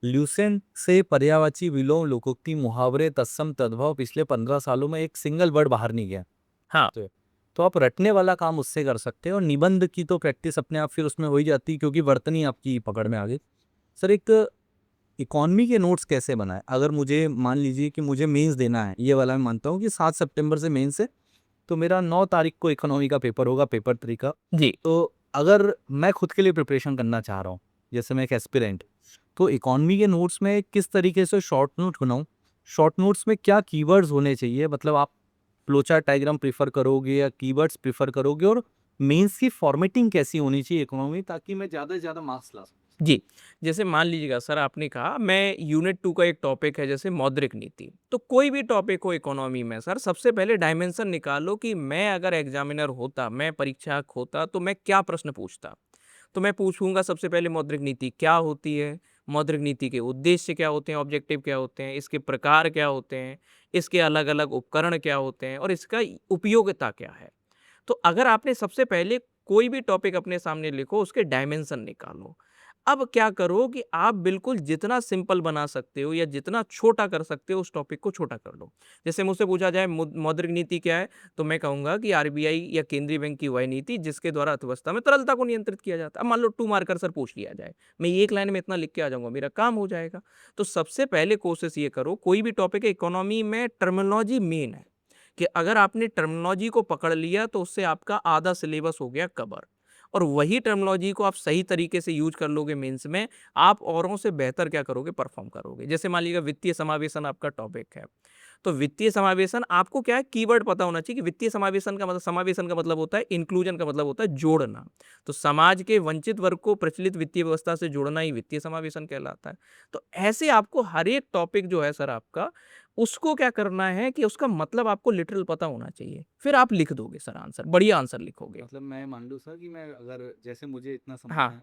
ल्यूसेंट से पर्यायवाची, विलोम, लोकोक्ति, मुहावरे, तत्सम तद्भव पिछले 15 सालों में एक सिंगल वर्ड बाहर नहीं गया। हाँ, तो आप रटने वाला काम उससे कर सकते हैं, और निबंध की तो प्रैक्टिस अपने आप फिर उसमें हो ही जाती है, क्योंकि वर्तनी आपकी पकड़ में आ गई। सर एक इकॉनमी के नोट्स कैसे बनाएं, अगर मुझे मान लीजिए कि मुझे मेंस देना है, ये वाला मैं मानता हूँ कि 7 सितंबर से मेंस है, तो मेरा 9 तारीख को इकोनॉमी का पेपर होगा, पेपर 3 का। जी। तो अगर मैं खुद के लिए प्रिपरेशन करना चाह रहा हूँ, जैसे मैं एक एस्पिरेंट, तो इकोनॉमी के नोट्स में किस तरीके से शॉर्ट नोट बनाऊँ, शॉर्ट नोट्स में क्या कीवर्ड्स होने चाहिए, मतलब आप फ्लोचार्ट डायग्राम प्रेफर करोगे या कीवर्ड्स प्रेफर करोगे, और मेंस की फॉर्मेटिंग कैसी होनी चाहिए इकोनॉमी, ताकि मैं ज़्यादा से ज़्यादा मार्क्स ला सकूँ। जी, जैसे मान लीजिएगा सर, आपने कहा मैं यूनिट 2 का एक टॉपिक है जैसे मौद्रिक नीति, तो कोई भी टॉपिक हो इकोनॉमी में सर, सबसे पहले डायमेंशन निकालो कि मैं अगर एग्जामिनर होता, मैं परीक्षक होता, तो मैं क्या प्रश्न पूछता। तो मैं पूछूंगा सबसे पहले मौद्रिक नीति क्या होती है, मौद्रिक नीति के उद्देश्य क्या होते हैं, ऑब्जेक्टिव क्या होते हैं, इसके प्रकार क्या होते हैं, इसके अलग अलग उपकरण क्या होते हैं, और इसका उपयोगिता क्या है। तो अगर आपने सबसे पहले कोई भी टॉपिक अपने सामने लिखो, उसके डायमेंशन निकालो। अब क्या करो कि आप बिल्कुल जितना सिंपल बना सकते हो या जितना छोटा कर सकते हो, उस टॉपिक को छोटा कर लो। जैसे मुझसे पूछा जाए मौद्रिक नीति क्या है, तो मैं कहूँगा कि आरबीआई या केंद्रीय बैंक की वह नीति जिसके द्वारा अर्थव्यवस्था में तरलता को नियंत्रित किया जाता है। अब मान लो 2 मार्कर सर पूछ लिया जाए, मैं एक लाइन में इतना लिख के आ जाऊँगा, मेरा काम हो जाएगा। तो सबसे पहले कोशिश ये करो, कोई भी टॉपिक है, इकोनॉमी में टर्मिनोलॉजी मेन है, कि अगर आपने टर्मिनोलॉजी को पकड़ लिया तो उससे आपका आधा सिलेबस हो गया कवर। और वही टर्मिनोलॉजी को आप सही तरीके से यूज कर लोगे मेंस में, आप औरों से बेहतर क्या करोगे, परफॉर्म करोगे। जैसे मान लीजिए वित्तीय समावेशन आपका टॉपिक है, तो वित्तीय समावेशन आपको क्या है कीवर्ड पता होना चाहिए कि वित्तीय समावेशन का मतलब होता है इंक्लूजन, का मतलब होता है जोड़ना। तो समाज के वंचित वर्ग को प्रचलित वित्तीय व्यवस्था से जोड़ना ही वित्तीय समावेशन कहलाता है। तो ऐसे आपको हर एक टॉपिक जो है सर आपका, उसको क्या करना है कि उसका मतलब आपको लिटरल पता होना चाहिए। फिर आप लिख दोगे सर आंसर, बढ़िया आंसर लिखोगे। मतलब मैं मान लूँ सर कि मैं अगर जैसे मुझे इतना समझना हाँ, है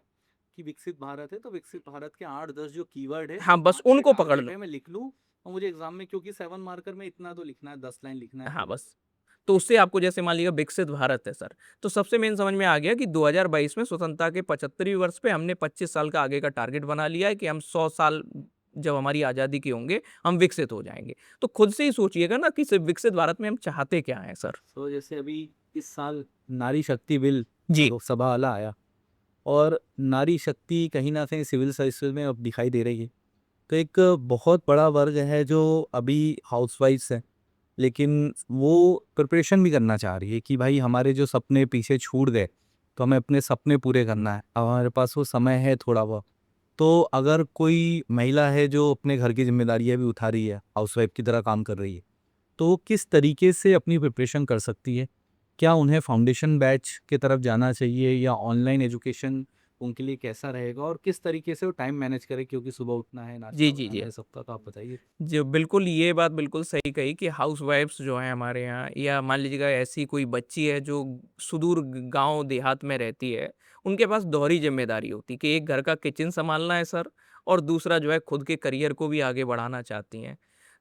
कि विकसित भारत है तो विकसित भारत के 8-10 जो कीवर्ड है हाँ, जो बस 5-6 उनको पकड़ टारगेट लो। है मैं लिख लूँ और मुझे एग्जाम में क्योंकि 7 मार्कर में इतना तो लिखना है 10 लाइन लिखना है हाँ, तो बस। तो उससे आपको जैसे मान लीजिए विकसित भारत है सर, तो सबसे मेन समझ में आ गया कि 2022 में स्वतंत्रता के 75वें वर्ष पे हमने 25 साल का आगे का टारगेट बना लिया है कि हम 100 साल जब हमारी आज़ादी के होंगे, हम विकसित हो जाएँगे। तो खुद से ही सोचिएगा ना कि सिर्फ़ विकसित भारत में हम चाहते क्या हैं सर? तो जैसे अभी इस साल नारी शक्ति बिल जी। लोकसभा वाला आया और नारी शक्ति कहीं ना कहीं सिविल सर्विसेज में अब दिखाई दे रही है। तो एक बहुत बड़ा वर्ग है जो अभी हाउसवाइफ्स हैं, लेकिन वो प्रिपरेशन भी करना चाह रही है कि भाई हमारे जो सपने पीछे छूट गए तो हमें अपने सपने पूरे करना है। अब हमारे पास वो समय है थोड़ा बहुत, तो अगर कोई महिला है जो अपने घर की जिम्मेदारियां भी उठा रही है, हाउसवाइफ की तरह काम कर रही है, तो वो किस तरीके से अपनी प्रिपरेशन कर सकती है? क्या उन्हें फाउंडेशन बैच की तरफ जाना चाहिए या ऑनलाइन एजुकेशन उनके लिए कैसा रहेगा और किस तरीके से वो टाइम मैनेज करे, क्योंकि सुबह उठना है, जी, नाश्ता जी, बनाना जी। है सबका, तो आप बताइए। जी, बिल्कुल, ये बात बिल्कुल सही कही कि हाउसवाइफ्स जो हैं हमारे यहाँ, या मान लीजिएगा ऐसी कोई बच्ची है जो सुदूर गाँव देहात में रहती है, उनके पास दोहरी ज़िम्मेदारी होती है कि एक घर का किचन सँभालना है सर, और दूसरा जो है खुद के करियर को भी आगे बढ़ाना चाहती हैं।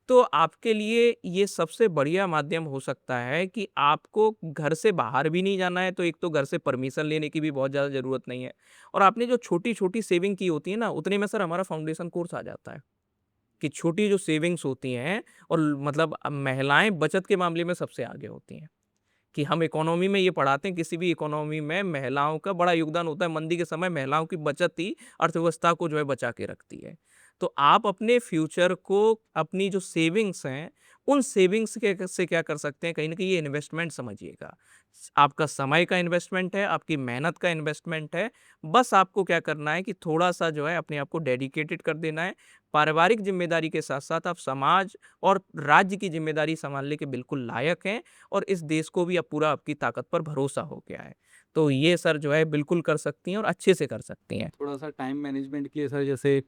तो आपके लिए ये सबसे बढ़िया माध्यम हो सकता है कि आपको घर से बाहर भी नहीं जाना है, तो एक तो घर से परमिशन लेने की भी बहुत ज़्यादा ज़रूरत नहीं है, और आपने जो छोटी-छोटी सेविंग की होती है ना, उतने में सर हमारा फाउंडेशन कोर्स आ जाता है। कि छोटी जो सेविंग्स होती हैं, और मतलब महिलाएँ बचत के मामले में सबसे आगे होती हैं, कि हम इकोनॉमी में ये पढ़ाते हैं, किसी भी इकोनॉमी में महिलाओं का बड़ा योगदान होता है। मंदी के समय महिलाओं की बचत ही अर्थव्यवस्था को जो है बचा के रखती है। तो आप अपने फ्यूचर को, अपनी जो सेविंग्स हैं, उन सेविंग्स के से क्या कर सकते हैं, कहीं न कहीं ये इन्वेस्टमेंट समझिएगा। आपका समय का इन्वेस्टमेंट है, आपकी मेहनत का इन्वेस्टमेंट है। बस आपको क्या करना है कि थोड़ा-सा जो है अपने आप को डेडिकेटेड कर देना है। पारिवारिक ज़िम्मेदारी के साथ-साथ आप समाज और राज्य की ज़िम्मेदारी सँभालने के बिल्कुल लायक हैं, और इस देश को भी अब पूरा आपकी ताकत पर भरोसा हो गया है। तो ये सर जो है बिल्कुल कर सकती हैं, और अच्छे से कर सकती हैं। थोड़ा सा टाइम मैनेजमेंट के लिए सर, जैसे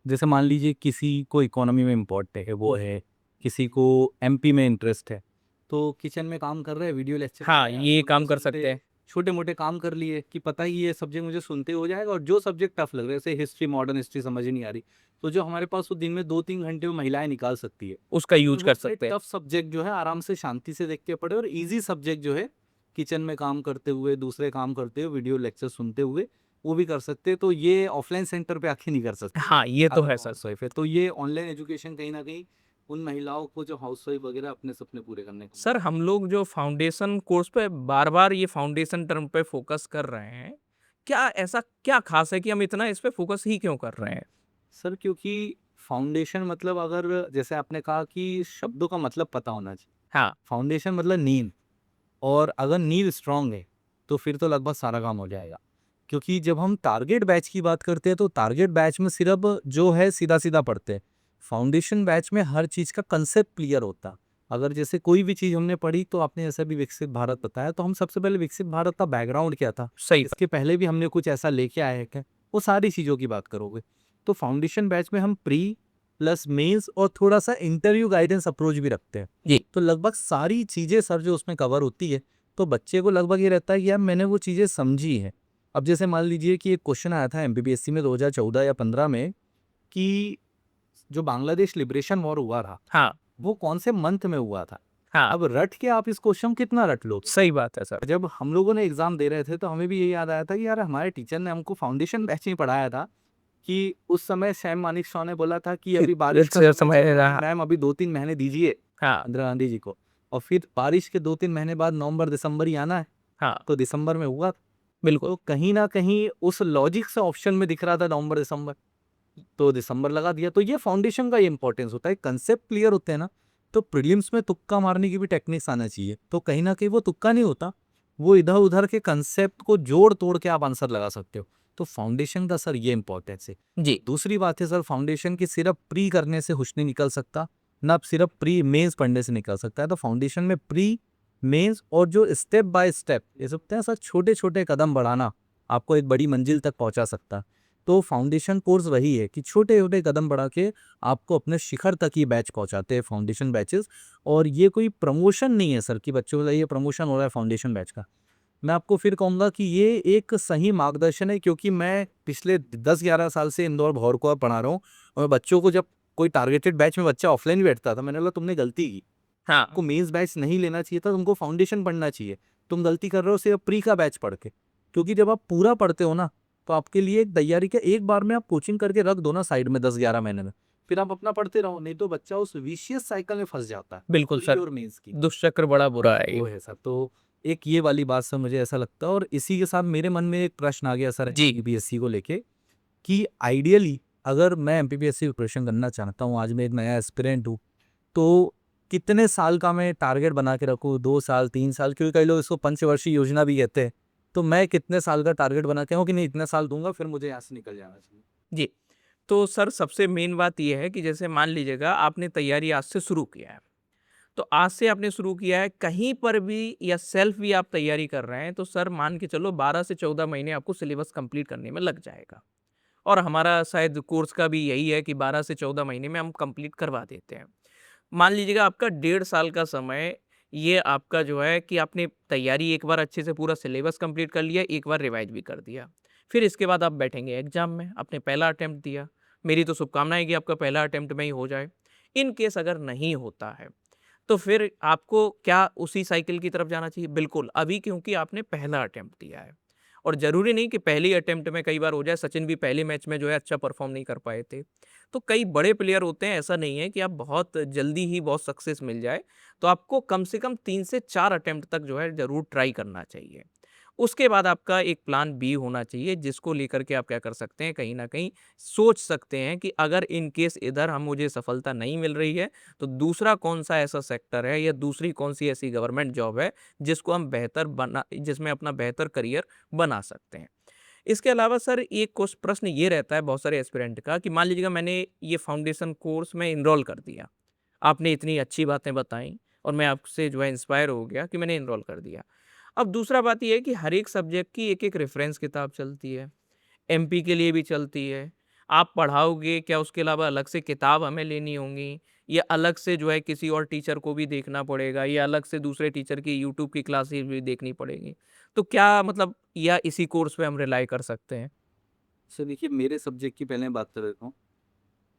जैसे मान लीजिए किसी को इकोनॉमी में इम्पोर्ट है वो है, किसी को एमपी में इंटरेस्ट है, तो किचन में काम कर रहे हैं, वीडियो लेक्चर हाँ, लगाया, ये सुनते काम कर सुनते सकते हैं। छोटे मोटे काम कर लिए कि पता ही ये सब्जेक्ट मुझे सुनते हो जाएगा, और जो सब्जेक्ट टफ लग रहा है जैसे हिस्ट्री, मॉडर्न हिस्ट्री समझ ही नहीं आ रही, तो जो हमारे पास वो दिन में 2-3 घंटे वो महिलाएं निकाल सकती है, उसका और यूज़ वो कर अपने सकते हैं। टफ सब्जेक्ट जो है आराम से शांति से देख के पढ़े, और ईजी सब्जेक्ट जो है किचन में काम करते हुए, दूसरे काम करते हुए, वीडियो लेक्चर सुनते हुए वो भी कर सकते हैं। तो ये ऑफलाइन सेंटर पे आके नहीं कर सकते हाँ, ये तो अगर है वो सर। हाउसवाइफ है, तो ये ऑनलाइन एजुकेशन कहीं ना कहीं उन महिलाओं को जो हाउसवाइफ वगैरह अपने सपने पूरे करने को सर, हम लोग जो फाउंडेशन कोर्स पे बार-बार ये फाउंडेशन टर्म पे फ़ोकस कर रहे हैं, क्या ऐसा क्या ख़ास है कि हम इतना इस पे फ़ोकस ही क्यों कर रहे हैं? सर, क्योंकि फाउंडेशन मतलब, अगर जैसे आपने कहा कि शब्दों का मतलब पता होना चाहिए। हाँ, फाउंडेशन मतलब नींव, और अगर नींव स्ट्रांग है तो फिर तो लगभग सारा काम हो जाएगा। क्योंकि जब हम टारगेट बैच की बात करते हैं तो टारगेट बैच में सिर्फ जो है सीधा सीधा पढ़ते हैं। फाउंडेशन बैच में हर चीज़ का कंसेप्ट क्लियर होता। अगर जैसे कोई भी चीज़ हमने पढ़ी, तो आपने जैसे भी विकसित भारत बताया, तो हम सबसे पहले विकसित भारत का बैकग्राउंड क्या था, सही बात। इसके पहले भी हमने कुछ ऐसा लेके आए हैं क्या, वो सारी चीज़ों की बात करोगे। तो फाउंडेशन बैच में हम प्री प्लस मेंस और थोड़ा सा इंटरव्यू गाइडेंस अप्रोच भी रखते हैं। जी, तो लगभग सारी चीज़ें सर जो उसमें कवर होती है, तो बच्चे को लगभग ये रहता है कि यार मैंने वो चीज़ें समझी हैं। अब जैसे मान लीजिए कि एक क्वेश्चन आया था एमपीपीएससी में 2014 या 15 में, कि जो बांग्लादेश लिबरेशन वॉर हुआ था, हाँ, वो कौन से मंथ में हुआ था। हाँ, अब रट के आप इस क्वेश्चन कितना रट लोगे। सही बात है सर। जब हम लोगों ने एग्जाम दे रहे थे तो हमें भी ये याद आया था कि यार हमारे टीचर ने हमको फाउंडेशन बैच में पढ़ाया था, कि उस समय सैम मानिक शॉ ने बोला था कि अभी बारिश का समय चल रहा है, मैम अभी 2-3 महीने दीजिए हाँ, इंदिरा गांधी जी को, और फिर बारिश के 2-3 महीने बाद नवंबर दिसंबर ही आना है, हाँ, तो दिसंबर में हुआ। बिल्कुल। तो कहीं ना कहीं उस लॉजिक से ऑप्शन में दिख रहा था नवंबर दिसंबर, तो दिसंबर लगा दिया। तो ये फाउंडेशन का ये इंपॉर्टेंस होता है, कंसेप्ट क्लियर होते हैं ना, तो प्रीलिम्स में तुक्का मारने की भी टेक्निक्स आना चाहिए। तो कहीं ना कहीं वो तुक्का नहीं होता, वो इधर उधर के कंसेप्ट को जोड़ तोड़ के आप आंसर लगा सकते हो। तो फाउंडेशन का सर ये इंपॉर्टेंस है। जी, दूसरी बात है सर, फाउंडेशन की सिर्फ प्री करने से कुछ नहीं निकल सकता, ना सिर्फ प्री मेंस पढ़ने से निकल सकता है। तो फाउंडेशन में प्री मेंस और जो स्टेप बाय स्टेप ये सब होते हैं, सर छोटे छोटे कदम बढ़ाना आपको एक बड़ी मंजिल तक पहुंचा सकता है। तो फाउंडेशन कोर्स वही है कि छोटे छोटे कदम बढ़ा के आपको अपने शिखर तक ही बैच पहुंचाते हैं फाउंडेशन बैचेस। और ये कोई प्रमोशन नहीं है सर कि बच्चों का ये प्रमोशन हो रहा है फाउंडेशन बैच का। मैं आपको फिर कहूँगा कि ये एक सही मार्गदर्शन है, क्योंकि मैं पिछले 10-11 साल से इंदौर भौर को पढ़ा रहा हूँ। और बच्चों को जब कोई टारगेटेड बैच में बच्चा ऑफलाइन भी बैठता था, मैंने बोला तुमने गलती की, हाँ, आपको मेंस बैच नहीं लेना चाहिए था, तुमको फाउंडेशन पढ़ना चाहिए। तुम गलती कर रहे हो सिर्फ प्री का बैच पढ़ के, क्योंकि जब आप पूरा पढ़ते हो ना तो आपके लिए एक तैयारी का एक बार में आप कोचिंग करके रख दो ना साइड में 10-11 महीने में, फिर आप अपना पढ़ते रहो। नहीं तो बच्चा उस विशियस साइकिल में फंस जाता है बिल्कुल प्री सर, और मेंस की। दुष्चक्र बड़ा बुरा है वो ये। है सर। तो एक ये वाली बात सर मुझे ऐसा लगता है। और इसी के साथ मेरे मन में एक प्रश्न आ गया सर जी। एमपीपीएससी को लेके, कि आइडियली अगर मैं एमपीपीएससी प्रिपरेशन करना चाहता हूँ, आज मैं एक नया एस्पिरेंट हूँ, तो कितने साल का मैं टारगेट बना के रखूँ? 2 साल 3 साल, क्योंकि कई लोग इसको पंचवर्षीय योजना भी कहते हैं। तो मैं कितने साल का टारगेट बना के हूँ कि नहीं इतने साल दूंगा फिर मुझे यहाँ से निकल जाना चाहिए? जी। तो सर सबसे मेन बात ये है कि जैसे मान लीजिएगा आपने तैयारी आज से शुरू किया है। तो आज से आपने शुरू किया है, कहीं पर भी या सेल्फ भी आप तैयारी कर रहे हैं, तो सर मान के चलो 12 से 14 महीने आपको सिलेबस कंप्लीट करने में लग जाएगा। और हमारा शायद कोर्स का भी यही है कि 12 से 14 महीने में हम कंप्लीट करवा देते हैं। मान लीजिएगा आपका 1.5 साल का समय, ये आपका जो है कि आपने तैयारी एक बार अच्छे से पूरा सिलेबस कंप्लीट कर लिया, एक बार रिवाइज़ भी कर दिया। फिर इसके बाद आप बैठेंगे एग्ज़ाम में, आपने पहला अटेम्प्ट दिया। मेरी तो शुभकामनाएँ है कि आपका पहला अटेम्प्ट में ही हो जाए। इन केस अगर नहीं होता है, तो फिर आपको क्या उसी साइकिल की तरफ जाना चाहिए? बिल्कुल, अभी क्योंकि आपने पहला अटेम्प्ट दिया है। और ज़रूरी नहीं कि पहले ही अटेम्प्ट में कई बार हो जाए, सचिन भी पहले मैच में जो है अच्छा परफ़ॉर्म नहीं कर पाए थे। तो कई बड़े प्लेयर होते हैं, ऐसा नहीं है कि आप बहुत जल्दी ही बहुत सक्सेस मिल जाए। तो आपको कम से कम 3 से 4 अटेम्प्ट तक जो है ज़रूर ट्राई करना चाहिए। उसके बाद आपका एक प्लान बी होना चाहिए, जिसको लेकर के आप क्या कर सकते हैं, कहीं न कहीं सोच सकते हैं कि अगर इन केस इधर हम मुझे सफलता नहीं मिल रही है, तो दूसरा कौन-सा ऐसा सेक्टर है या दूसरी कौन-सी ऐसी गवर्नमेंट जॉब है, जिसको हम बेहतर बना जिसमें अपना बेहतर करियर बना सकते हैं। इसके अलावा सर एक कुछ प्रश्न ये रहता है बहुत सारे एस्पिरेंट का कि मान लीजिएगा मैंने ये फाउंडेशन कोर्स में एनरोल कर दिया। आपने इतनी अच्छी बातें बताई और मैं आपसे जो है इंस्पायर हो गया कि मैंने एनरोल कर दिया। अब दूसरा बात ये है कि हर एक सब्जेक्ट की एक-एक रेफ़रेंस किताब चलती है। एमपी के लिए भी चलती है। आप पढ़ाओगे क्या उसके अलावा अलग से किताब हमें लेनी होंगी या अलग से जो है किसी और टीचर को भी देखना पड़ेगा या अलग से दूसरे टीचर की यूट्यूब की क्लासेस भी देखनी पड़ेगी। तो क्या मतलब या इसी कोर्स पे हम रिलाई कर सकते हैं? सर देखिए, मेरे सब्जेक्ट की पहले बात कर लेता हूँ।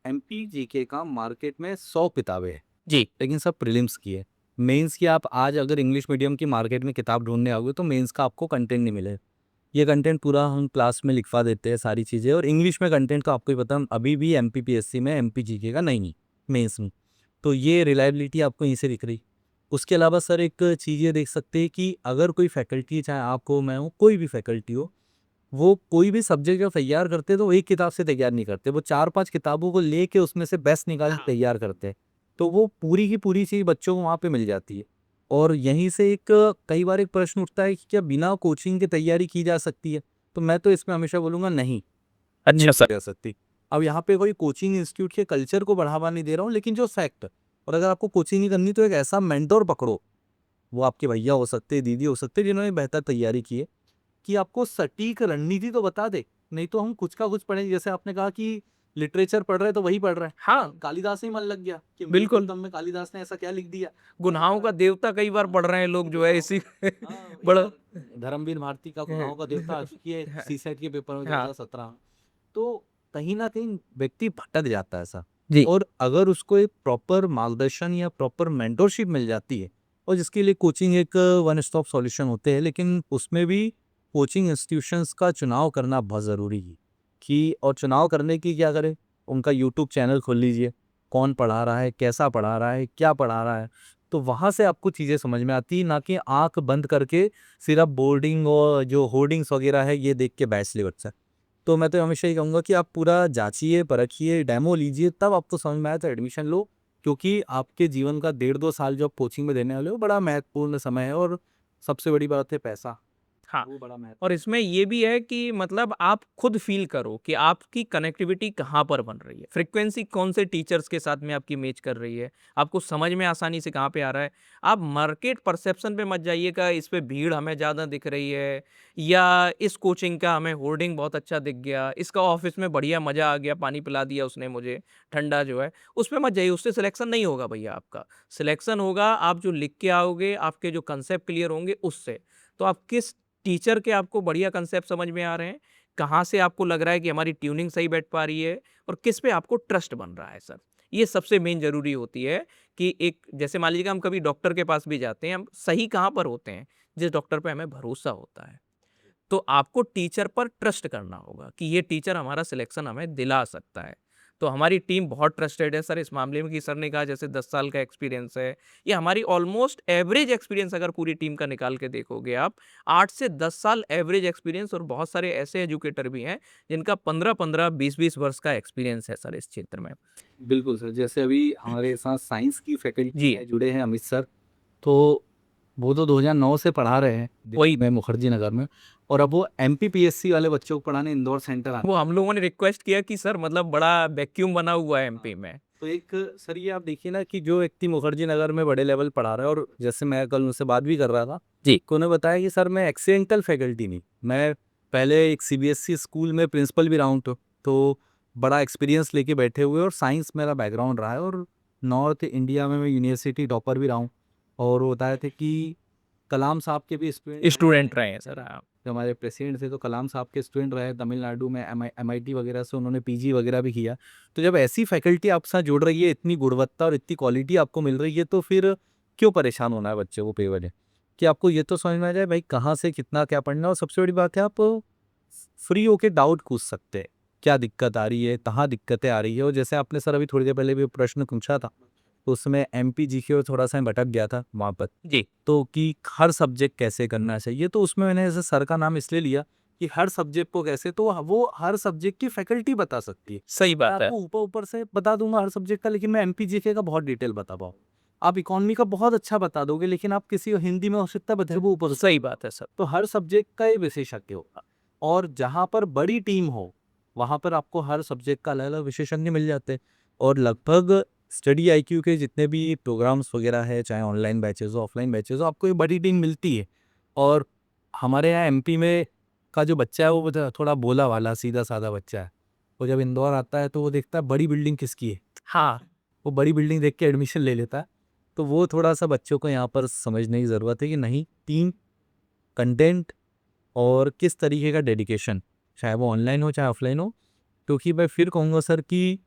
एमपी जीके का मार्केट में 100 किताबें हैं, जी। लेकिन सब प्रीलिम्स की है। मेंस की आप आज अगर इंग्लिश मीडियम की मार्केट में किताब ढूँढने आओगे तो मेंस का आपको कंटेंट नहीं मिलेगा। ये कंटेंट पूरा हम क्लास में लिखवा देते हैं सारी चीज़ें। और इंग्लिश में कंटेंट का आपको ही पता है, अभी भी एमपीपीएससी में एमपी जीके का नहीं है मेंस में। तो ये रिलायबिलिटी आपको यहीं से दिख रही। उसके अलावा सर एक चीज़ ये देख सकते हैं कि अगर कोई फैकल्टी, चाहे आप हो, मैं हूँ, कोई भी फैकल्टी हो, वो कोई भी सब्जेक्ट जब तैयार करते हैं तो वो एक किताब से तैयार नहीं करते। वो 4-5 किताबों को लेके उसमें से बेस्ट निकाल के तैयार करते हैं। तो वो पूरी की पूरी चीज़ बच्चों को वहाँ पे मिल जाती है। और यहीं से एक कई बार एक प्रश्न उठता है कि क्या बिना कोचिंग के तैयारी की जा सकती है? तो मैं तो इसमें हमेशा बोलूँगा नहीं, नहीं अच्छा की सर। जा सकती। अब यहाँ पे कोई कोचिंग इंस्टीट्यूट के कल्चर को बढ़ावा नहीं दे रहा हूँ, लेकिन जो फैक्ट, और अगर आपको कोचिंग नहीं करनी तो एक ऐसा मेंटर पकड़ो, वो आपके भैया हो सकते हैं, दीदी हो सकते हैं, जिन्होंने बेहतर तैयारी की है, कि आपको सटीक रणनीति तो बता दे। नहीं तो हम कुछ का कुछ पढ़ेंगे। जैसे आपने कहा कि लिटरेचर पढ़ रहे हैं तो वही पढ़ रहे हैं। हाँ, कालिदास से ही मन लग गया कि बिल्कुल। मृत्युंजय में कालिदास ने ऐसा क्या लिख दिया। गुनाहों का देवता कई बार हाँ, पढ़ रहे हैं लोग जो है इसी हाँ, एक बड़ा बार धर्मवीर भारती का गुनाहों का देवता आ चुकी है सीसेट के पेपर में हाँ, 2017 में। तो कहीं न कहीं व्यक्ति भटक जाता है ऐसा। जी। और अगर उसको एक प्रॉपर मार्गदर्शन या प्रॉपर मेंटरशिप मिल जाती है, और जिसके लिए कोचिंग एक वन स्टॉप सॉल्यूशन होते हैं, लेकिन उसमें भी कोचिंग इंस्टीट्यूशंस का चुनाव करना बहुत ज़रूरी है। कि और चुनाव करने की क्या करें, उनका यूट्यूब चैनल खोल लीजिए, कौन पढ़ा रहा है, कैसा पढ़ा रहा है, क्या पढ़ा रहा है, तो वहाँ से आपको चीज़ें समझ में आती है, ना कि आँख बंद करके सिर्फ बोर्डिंग और जो होर्डिंग्स वगैरह है ये देख के बैच ले बच्चा। तो मैं तो हमेशा ये कहूँगा कि आप पूरा जाँचिए, परखिए, डेमो लीजिए, तब आपको समझ में आए तो एडमिशन लो। क्योंकि आपके जीवन का 1.5-2 साल जो आप कोचिंग में देने वाले हो, बड़ा महत्वपूर्ण समय है। और सबसे बड़ी बात है पैसा। हाँ, वो बड़ा महत्व। और इसमें ये भी है कि मतलब आप खुद फ़ील करो कि आपकी कनेक्टिविटी कहाँ पर बन रही है। फ्रीक्वेंसी कौन से टीचर्स के साथ में आपकी मैच कर रही है, आपको समझ में आसानी से कहाँ पे आ रहा है। आप मार्केट परसेप्शन पे मत जाइएगा, इस पे भीड़ हमें ज़्यादा दिख रही है या इस कोचिंग का हमें होर्डिंग बहुत अच्छा दिख गया, इसका ऑफ़िस में बढ़िया मज़ा आ गया, पानी पिला दिया उसने मुझे, ठंडा जो है, उस पे मत जाइए, उससे सिलेक्शन नहीं होगा भैया आपका। सिलेक्शन होगा आप जो लिख के आओगे, आपके जो कांसेप्ट क्लियर होंगे उससे। तो आप किस टीचर के आपको बढ़िया कंसेप्ट समझ में आ रहे हैं, कहाँ से आपको लग रहा है कि हमारी ट्यूनिंग सही बैठ पा रही है और किस पे आपको ट्रस्ट बन रहा है सर। ये सबसे मेन ज़रूरी होती है कि एक जैसे मान लीजिए हम कभी डॉक्टर के पास भी जाते हैं, हम सही कहाँ पर होते हैं? जिस डॉक्टर पे हमें भरोसा होता है। तो आपको टीचर पर ट्रस्ट करना होगा कि ये टीचर हमारा सिलेक्शन हमें दिला सकता है। तो हमारी टीम बहुत ट्रस्टेड है सर इस मामले में कि सर ने कहा जैसे 10 साल का एक्सपीरियंस है। ये हमारी ऑलमोस्ट एवरेज एक्सपीरियंस अगर पूरी टीम का निकाल के देखोगे आप 8 से 10 साल एवरेज एक्सपीरियंस और बहुत सारे ऐसे एजुकेटर भी हैं जिनका 15-15, 20-20 वर्ष का एक्सपीरियंस है सर इस क्षेत्र में। बिल्कुल सर, जैसे अभी हमारे साथ साइंस की फैकल्टी जी, है, जुड़े हैं अमित सर, तो वो तो 2009 से पढ़ा रहे हैं दिल्ली वही में, मुखर्जी नगर में, और अब वो एमपीपीएससी वाले बच्चों को पढ़ाने इंदौर सेंटर आते वो हम लोगों ने रिक्वेस्ट किया कि सर मतलब बड़ा वैक्यूम बना हुआ है हैं। एमपी में। तो एक सर ये आप देखिए ना कि जो व्यक्ति मुखर्जी नगर में बड़े लेवल पढ़ा रहा है, और जैसे मैं कल उनसे बात भी कर रहा था, जी, तो उन्होंने बताया कि सर मैं एक्सीडेंटल फैकल्टी नहीं, मैं पहले एक सीबीएसई स्कूल में प्रिंसिपल भी रहा हूँ, तो बड़ा एक्सपीरियंस लेके बैठे हुए, और साइंस मेरा बैकग्राउंड रहा है, और नॉर्थ इंडिया में मैं यूनिवर्सिटी टॉपर भी रहा हूँ। और वो बताए थे कि कलाम साहब के भी स्टूडेंट स्टूडेंट रहे हैं सर आप। जो हमारे प्रेसिडेंट थे, तो कलाम साहब के स्टूडेंट रहे तमिलनाडु में, एमआईटी वगैरह से उन्होंने पीजी वगैरह भी किया। तो जब ऐसी फैकल्टी आपके साथ जुड़ रही है, इतनी गुणवत्ता और इतनी क्वालिटी आपको मिल रही है, तो फिर क्यों परेशान होना है बच्चे को बेवजह। कि आपको ये तो समझ में आ जाए भाई कहाँ से कितना क्या पढ़ना है, और सबसे बड़ी बात है आप फ्री होके डाउट पूछ सकते हैं, क्या दिक्कत आ रही है, कहाँ दिक्कतें आ रही है। और जैसे आपने सर अभी थोड़ी देर पहले भी प्रश्न पूछा था, तो उसमें एमपी जी के थोड़ा सा भटक गया था वहाँ पर, जी, तो कि हर सब्जेक्ट कैसे करना चाहिए, तो उसमें मैंने ऐसे सर का नाम इसलिए लिया कि हर सब्जेक्ट को कैसे, तो वो हर सब्जेक्ट की फैकल्टी बता सकती है। सही मैं बात है। आपको ऊपर ऊपर से बता दूंगा हर सब्जेक्ट का, लेकिन मैं एमपी जीके का बहुत डिटेल बता पाऊँ। आप इकोनॉमी का बहुत अच्छा बता दोगे, लेकिन आप किसी हिंदी में हो सकता है बच्चे को ऊपर से। सही बात है सर। तो हर सब्जेक्ट का ये विशेषज्ञ होगा, और जहाँ पर बड़ी टीम हो वहाँ पर आपको हर सब्जेक्ट का अलग अलग विशेषज्ञ मिल जाते हैं। और लगभग स्टडी आईक्यू के जितने भी प्रोग्राम्स वगैरह है, चाहे ऑनलाइन बैचेज हो ऑफलाइन बैचेज हो, आपको एक बड़ी टीम मिलती है। और हमारे यहाँ एमपी में का जो बच्चा है वो थोड़ा बोला वाला सीधा साधा बच्चा है। वो जब इंदौर आता है तो वो देखता है बड़ी बिल्डिंग किसकी है, हाँ, वो बड़ी बिल्डिंग देख के एडमिशन ले लेता है। तो वो थोड़ा सा बच्चों को यहाँ पर समझने की ज़रूरत है कि नहीं, टीम, कंटेंट और किस तरीके का डेडिकेशन, चाहे वो ऑनलाइन हो चाहे ऑफलाइन हो। क्योंकि मैं फिर कहूँगा सर कि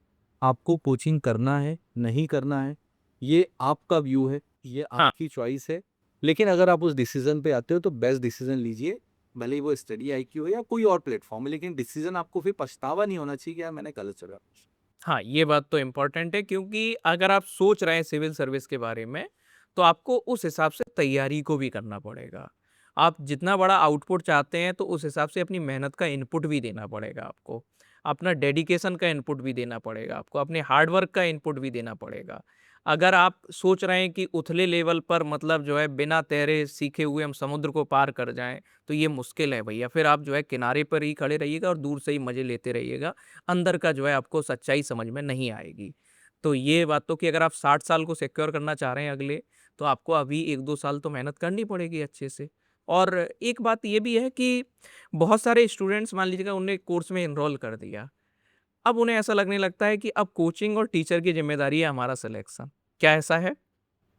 आपको कोचिंग करना है, नहीं करना है, ये आपका व्यू है, ये हाँ। आपकी चॉइस है। लेकिन अगर आप उस डिसीज़न पे आते हो तो बेस्ट डिसीज़न लीजिए, भले ही वो स्टडी आईक्यू हो या कोई और प्लेटफ़ॉर्म है, लेकिन डिसीज़न आपको फिर पछतावा नहीं होना चाहिए कि यार मैंने गलत चुना। हाँ, ये बात तो इम्पोर्टेंट है क्योंकि अगर आप सोच रहे हैं सिविल सर्विस के बारे में, तो आपको उस हिसाब से तैयारी को भी करना पड़ेगा। आप जितना बड़ा आउटपुट चाहते हैं, तो उस हिसाब से अपनी मेहनत का इनपुट भी देना पड़ेगा आपको। अपना डेडिकेशन का इनपुट भी देना पड़ेगा आपको, अपने हार्ड वर्क का इनपुट भी देना पड़ेगा। अगर आप सोच रहे हैं कि उथले लेवल पर मतलब जो है बिना तैरे सीखे हुए हम समुद्र को पार कर जाएँ, तो ये मुश्किल है भैया। फिर आप जो है किनारे पर ही खड़े रहिएगा और दूर से ही मज़े लेते रहिएगा। अंदर का जो है आपको सच्चाई समझ में नहीं आएगी। तो ये बात तो कि अगर आप 60 साल को सिक्योर करना चाह रहे हैं अगले, तो आपको अभी 1-2 साल तो मेहनत करनी पड़ेगी अच्छे से। और एक बात ये भी है कि बहुत सारे स्टूडेंट्स मान लीजिएगा उन्होंने कोर्स में एनरोल कर दिया। अब उन्हें ऐसा लगने लगता है कि अब कोचिंग और टीचर की ज़िम्मेदारी है हमारा सिलेक्शन। क्या ऐसा है?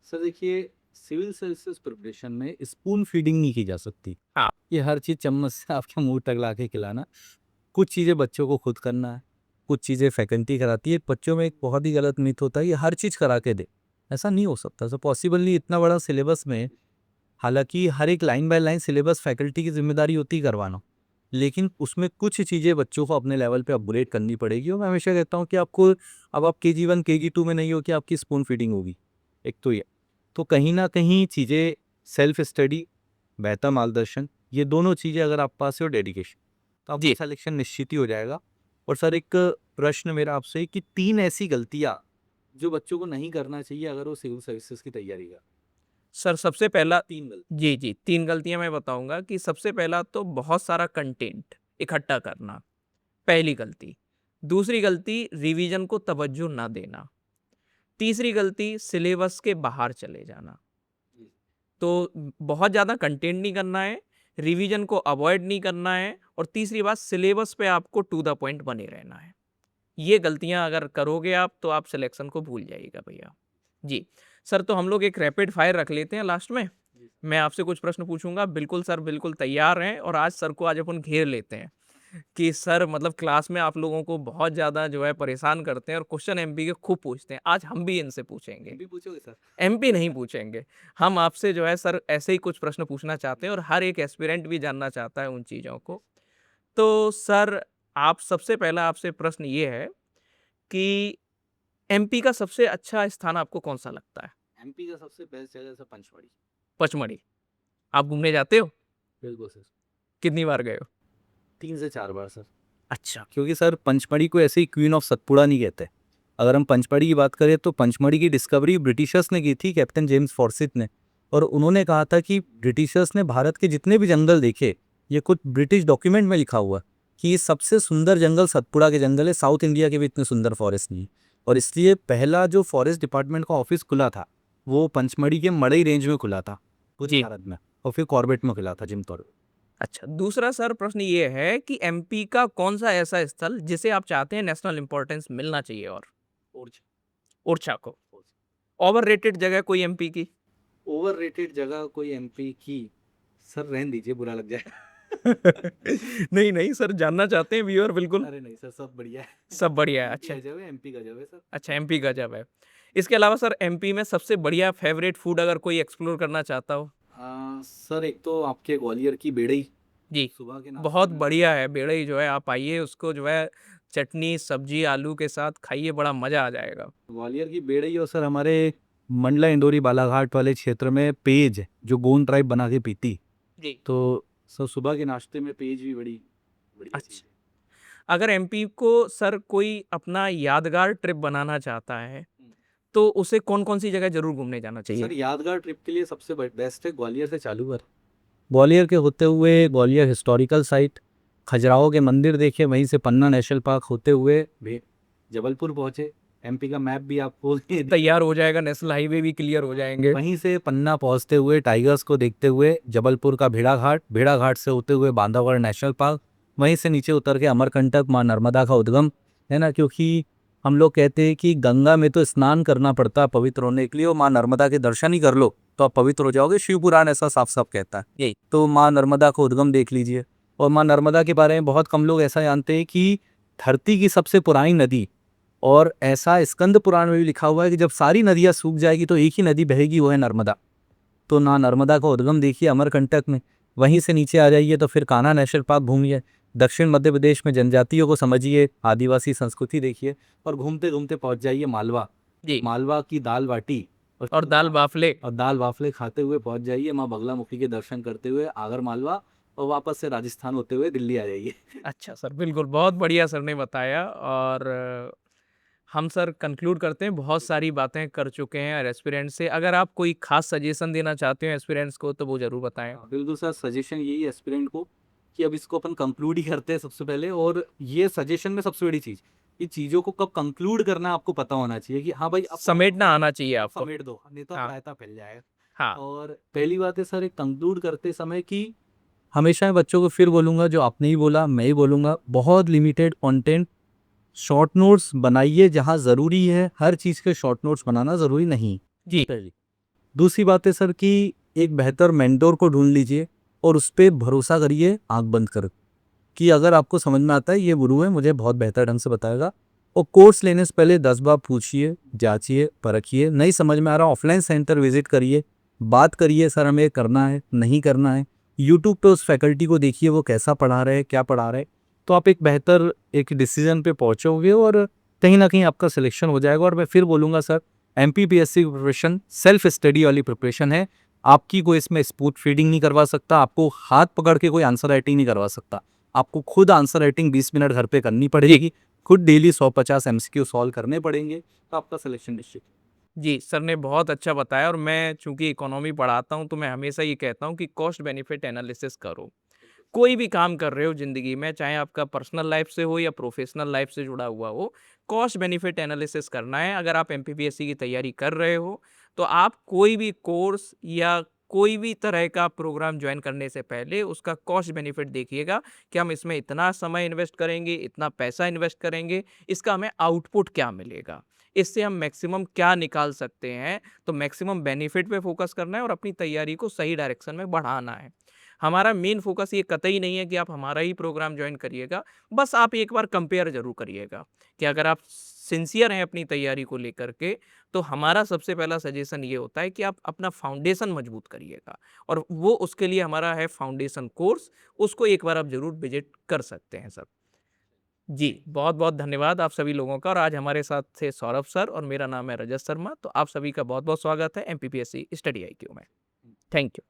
सर देखिए, सिविल सर्विसेज प्रिपरेशन में स्पून फीडिंग नहीं की जा सकती। हाँ। ये हर चीज़ चम्मच से आपके मुँह तक ला के खिलाना। कुछ चीज़ें बच्चों को खुद करना है, कुछ चीज़ें फैकल्टी कराती है। बच्चों में एक बहुत ही गलत मिथ होता है, ये हर चीज़ करा के दे। ऐसा नहीं हो सकता, ऐसा पॉसिबल नहीं, इतना बड़ा सिलेबस में। हालाँकि हर एक line by line syllabus faculty की ज़िम्मेदारी होती है करवाना। लेकिन उसमें कुछ चीज़ें बच्चों को अपने लेवल पे अपग्रेड करनी पड़ेगी, और मैं हमेशा कहता हूँ कि आपको अब आप केजी 1 केजी 2 में नहीं हो कि आपकी स्पून फीडिंग होगी। एक तो ये। तो कहीं न कहीं चीज़ें सेल्फ स्टडी, बेहतर मार्गदर्शन, ये दोनों चीज़ें अगर आपके पास है और डेडिकेशन, तो आपका जी। सिलेक्शन निश्चित ही हो जाएगा। और सर एक प्रश्न मेरा आपसे कि 3 ऐसी गलतियाँ जो बच्चों को नहीं करना चाहिए अगर वो सिविल सर्विसेज़ की तैयारी कर। सर सबसे पहला 3 गलती। जी, जी, 3 गलतियाँ मैं बताऊँगा कि सबसे पहला तो बहुत सारा कंटेंट इकट्ठा करना, पहली गलती। दूसरी गलती रिवीजन को तवज्जो ना देना। तीसरी गलती सिलेबस के बाहर चले जाना। जी। तो बहुत ज़्यादा कंटेंट नहीं करना है, रिवीजन को अवॉइड नहीं करना है और तीसरी बात सिलेबस पे आपको टू द पॉइंट बने रहना है। ये गलतियाँ अगर करोगे आप तो आप सिलेक्शन को भूल जाइएगा भैया। जी, सर तो हम लोग एक रैपिड फायर रख लेते हैं लास्ट में। जी। मैं आपसे कुछ प्रश्न पूछूँगा, बिल्कुल सर बिल्कुल तैयार हैं और आज सर को आज अपन घेर लेते हैं कि सर मतलब क्लास में आप लोगों को बहुत ज़्यादा जो है परेशान करते हैं और क्वेश्चन एमपी के खूब पूछते हैं। आज हम भी इनसे पूछेंगे। एमपी पूछोगे सर? एमपी नहीं पूछेंगे। हम आपसे जो है सर ऐसे ही कुछ प्रश्न पूछना चाहते हैं और हर एक एस्पिरेंट भी जानना चाहता है उन चीज़ों को। तो सर आप सबसे पहला आपसे प्रश्न ये है कि एमपी का सबसे अच्छा स्थान आपको कौन-सा लगता है? एमपी का सबसे बेस्ट जगह सर पंचमढ़ी। पचमढ़ी। आप घूमने जाते हो? बिल्कुल सर। कितनी बार गए हो? 3 से 4 बार सर। अच्छा। क्योंकि सर पंचमढ़ी को ऐसे ही क्वीन ऑफ सतपुड़ा नहीं कहते। अगर हम पंचमढ़ी की बात करें तो पंचमढ़ी की डिस्कवरी ब्रिटिशर्स ने की थी, कैप्टन जेम्स फॉर्सिथ ने। और उन्होंने कहा था कि ब्रिटिशर्स ने भारत के जितने भी जंगल देखे, ये कुछ ब्रिटिश डॉक्यूमेंट में लिखा हुआ कि ये सबसे सुंदर जंगल सतपुड़ा के जंगल है, साउथ इंडिया के भी इतने सुंदर फॉरेस्ट नहीं है। और इसलिए पहला जो फॉरेस्ट डिपार्टमेंट का ऑफिस खुला था वो पंचमढ़ी के मड़ई रेंज में खुला था, पूरी जी। भारत में। और फिर कॉर्बेट में खुला था जिमतौर। अच्छा, दूसरा सर प्रश्न ये है कि एमपी का कौन-सा ऐसा स्थल जिसे आप चाहते हैं नेशनल इम्पोर्टेंस मिलना चाहिए और? ओरछा को। ओवररेटेड जगह कोई एमपी की? ओवररेटेड जगह कोई एमपी की? सर रहने दीजिए, बुरा लग जाए। नहीं, नहीं सर जानना चाहते हैं व्यूअर बिल्कुल। अरे नहीं सर, सब बढ़िया है। सब बढ़िया है, एमपी अच्छा। गजब है, एमपी गजब है सर। अच्छा एमपी गजब है। इसके अलावा सर एमपी में सबसे बढ़िया फ़ेवरेट फूड अगर कोई एक्सप्लोर करना चाहता हो? सर एक तो आपके ग्वालियर की बेड़ई, जी, सुबह के नाश्ते बहुत में बढ़िया है बेड़ई जो है आप आइए उसको जो है चटनी, सब्जी, आलू के साथ खाइए बड़ा मज़ा आ जाएगा। ग्वालियर की बेड़ई। और सर हमारे मंडला इंदौरी बालाघाट वाले क्षेत्र में पेज, जो गोंड ट्राइब बना के पीती, जी। तो सर सुबह के नाश्ते में पेज भी बड़ी बढ़िया चीज़ अच्छा। अगर एमपी को सर कोई अपना यादगार ट्रिप बनाना चाहता है, है। तो उसे कौन-कौन सी जगह ज़रूर घूमने जाना चाहिए? सर यादगार ट्रिप के लिए सबसे बेस्ट है ग्वालियर से चालू कर। ग्वालियर के होते हुए ग्वालियर हिस्टोरिकल साइट, खजुराहो के मंदिर देखे, वहीं से पन्ना नेशनल पार्क होते हुए भी जबलपुर पहुंचे। एमपी का मैप भी आपको तैयार हो जाएगा, नेशनल हाईवे भी क्लियर हो जाएँगे। वहीं से पन्ना पहुंचते हुए टाइगर्स को देखते हुए जबलपुर का भेड़ाघाट, भेड़ाघाट से होते हुए बांधवगढ़ नेशनल पार्क, वहीं से नीचे उतर के अमरकंटक, माँ नर्मदा का उद्गम, है ना। क्योंकि हम लोग कहते हैं कि गंगा में तो स्नान करना पड़ता है पवित्र होने के लिए, और माँ नर्मदा के दर्शन ही कर लो तो आप पवित्र हो जाओगे, शिव पुराण ऐसा साफ साफ कहता है। यही। तो माँ नर्मदा का उद्गम देख लीजिए। और माँ नर्मदा के बारे में बहुत कम लोग ऐसा जानते हैं कि धरती की सबसे पुरानी नदी, और ऐसा स्कंद पुराण में भी लिखा हुआ है कि जब सारी नदियाँ सूख जाएगी तो एक ही नदी बहेगी, वो है नर्मदा। तो ना नर्मदा का उद्गम देखिए अमरकंटक में, वहीं से नीचे आ जाइए तो फिर कान्हा नेशनल पार्क घूमिए, दक्षिण मध्य प्रदेश में जनजातियों को समझिए, आदिवासी संस्कृति देखिए, और घूमते घूमते पहुंच जाइए मालवा। जी। मालवा की दाल बाटी और दाल बाफले। और दाल वाफले खाते हुए पहुंच जाइए माँ बगलामुखी के दर्शन करते हुए आगर मालवा, और वापस से राजस्थान होते हुए दिल्ली आ जाइए। अच्छा सर, बिल्कुल, बहुत बढ़िया सर ने बताया और हम सर कंक्लूड करते हैं, बहुत सारी बातें कर चुके हैं एस्पिरेंट से। अगर आप कोई खास सजेशन देना चाहते हो एस्पिरेंट्स को तो वो ज़रूर बताएँ। हाँ, बिल्कुल सर, सजेशन यही है एस्पिरेंट को कि अब इसको अपन कंक्लूड ही करते हैं सबसे पहले। और ये सजेशन में सबसे बड़ी चीज़, ये चीज़ों को कब कंक्लूड करना है आपको पता होना चाहिए कि हाँ भाई अब समेटना आना चाहिए आपको। समेट दो, नहीं तो हाँ। रायता फैल जाएगा। हाँ। और पहली बात है सर, एक कंक्लूड करते समय कि हमेशा मैं बच्चों को फिर बोलूंगा, जो आपने ही बोला मैं ही बोलूंगा, बहुत लिमिटेड कंटेंट, शॉर्ट नोट्स बनाइए जहाँ ज़रूरी है, हर चीज़ के शॉर्ट नोट्स बनाना ज़रूरी नहीं। जी। पहली। दूसरी बात है सर कि एक बेहतर मेंटोर को ढूंढ लीजिए और उस पर भरोसा करिए आंख बंद कर, कि अगर आपको समझ में आता है ये गुरु है, मुझे बहुत बेहतर ढंग से बताएगा। और कोर्स लेने से पहले 10 बार पूछिए, जांचिए, परखिए, नहीं समझ में आ रहा ऑफलाइन सेंटर विजिट करिए, बात करिए सर हमें करना है नहीं करना है। यूट्यूब पे उस फैकल्टी को देखिए वो कैसा पढ़ा रहे, क्या पढ़ा रहे, तो आप एक बेहतर एक डिसीजन पे पहुंचोगे और कहीं ना कहीं आपका सिलेक्शन हो जाएगा। और मैं फिर बोलूँगा सर, एमपीपीएससी की प्रिपरेशन सेल्फ स्टडी वाली प्रिपरेशन है। आपकी कोई इसमें स्पून फीडिंग नहीं करवा सकता, आपको हाथ पकड़ के कोई आंसर राइटिंग नहीं करवा सकता। आपको खुद आंसर राइटिंग 20 मिनट घर पे करनी पड़ेगी, खुद डेली 150 एमसीक्यू सॉल्व करने पड़ेंगे, तो आपका सिलेक्शन निश्चित। जी, सर ने बहुत अच्छा बताया और मैं चूँकि इकोनॉमी पढ़ाता हूँ, तो मैं हमेशा ये कहता हूँ कि कॉस्ट बेनिफिट एनालिसिस करो। कोई भी काम कर रहे हो ज़िंदगी में, चाहे आपका पर्सनल लाइफ़ से हो या प्रोफ़ेशनल लाइफ़ से जुड़ा हुआ हो, कॉस्ट बेनिफिट एनालिसिस करना है। अगर आप एमपीपीएससी की तैयारी कर रहे हो, तो आप कोई भी कोर्स या कोई भी तरह का प्रोग्राम जॉइन करने से पहले उसका कॉस्ट बेनिफिट देखिएगा कि हम इसमें इतना समय इन्वेस्ट करेंगे, इतना पैसा इन्वेस्ट करेंगे, इसका हमें आउटपुट क्या मिलेगा? इससे हम मैक्सिमम क्या निकाल सकते हैं? तो मैक्सिमम बेनिफिट पे फ़ोकस करना है और अपनी तैयारी को सही डायरेक्शन में बढ़ाना है। हमारा मेन फ़ोकस ये कतई नहीं है कि आप हमारा ही प्रोग्राम जॉइन करिएगा, बस आप एक बार कंपेयर ज़रूर करिएगा कि अगर आप सिंसियर हैं अपनी तैयारी को लेकर के, तो हमारा सबसे पहला सजेशन ये होता है कि आप अपना फाउंडेशन मजबूत करिएगा और वो उसके लिए हमारा है फाउंडेशन कोर्स, उसको एक बार आप ज़रूर विज़िट कर सकते हैं सर। जी, बहुत-बहुत धन्यवाद आप सभी लोगों का और आज हमारे साथ थे सौरभ सर और मेरा नाम है रजत शर्मा, तो आप सभी का बहुत-बहुत स्वागत है एमपीपीएससी स्टडी आईक्यू में। Thank you.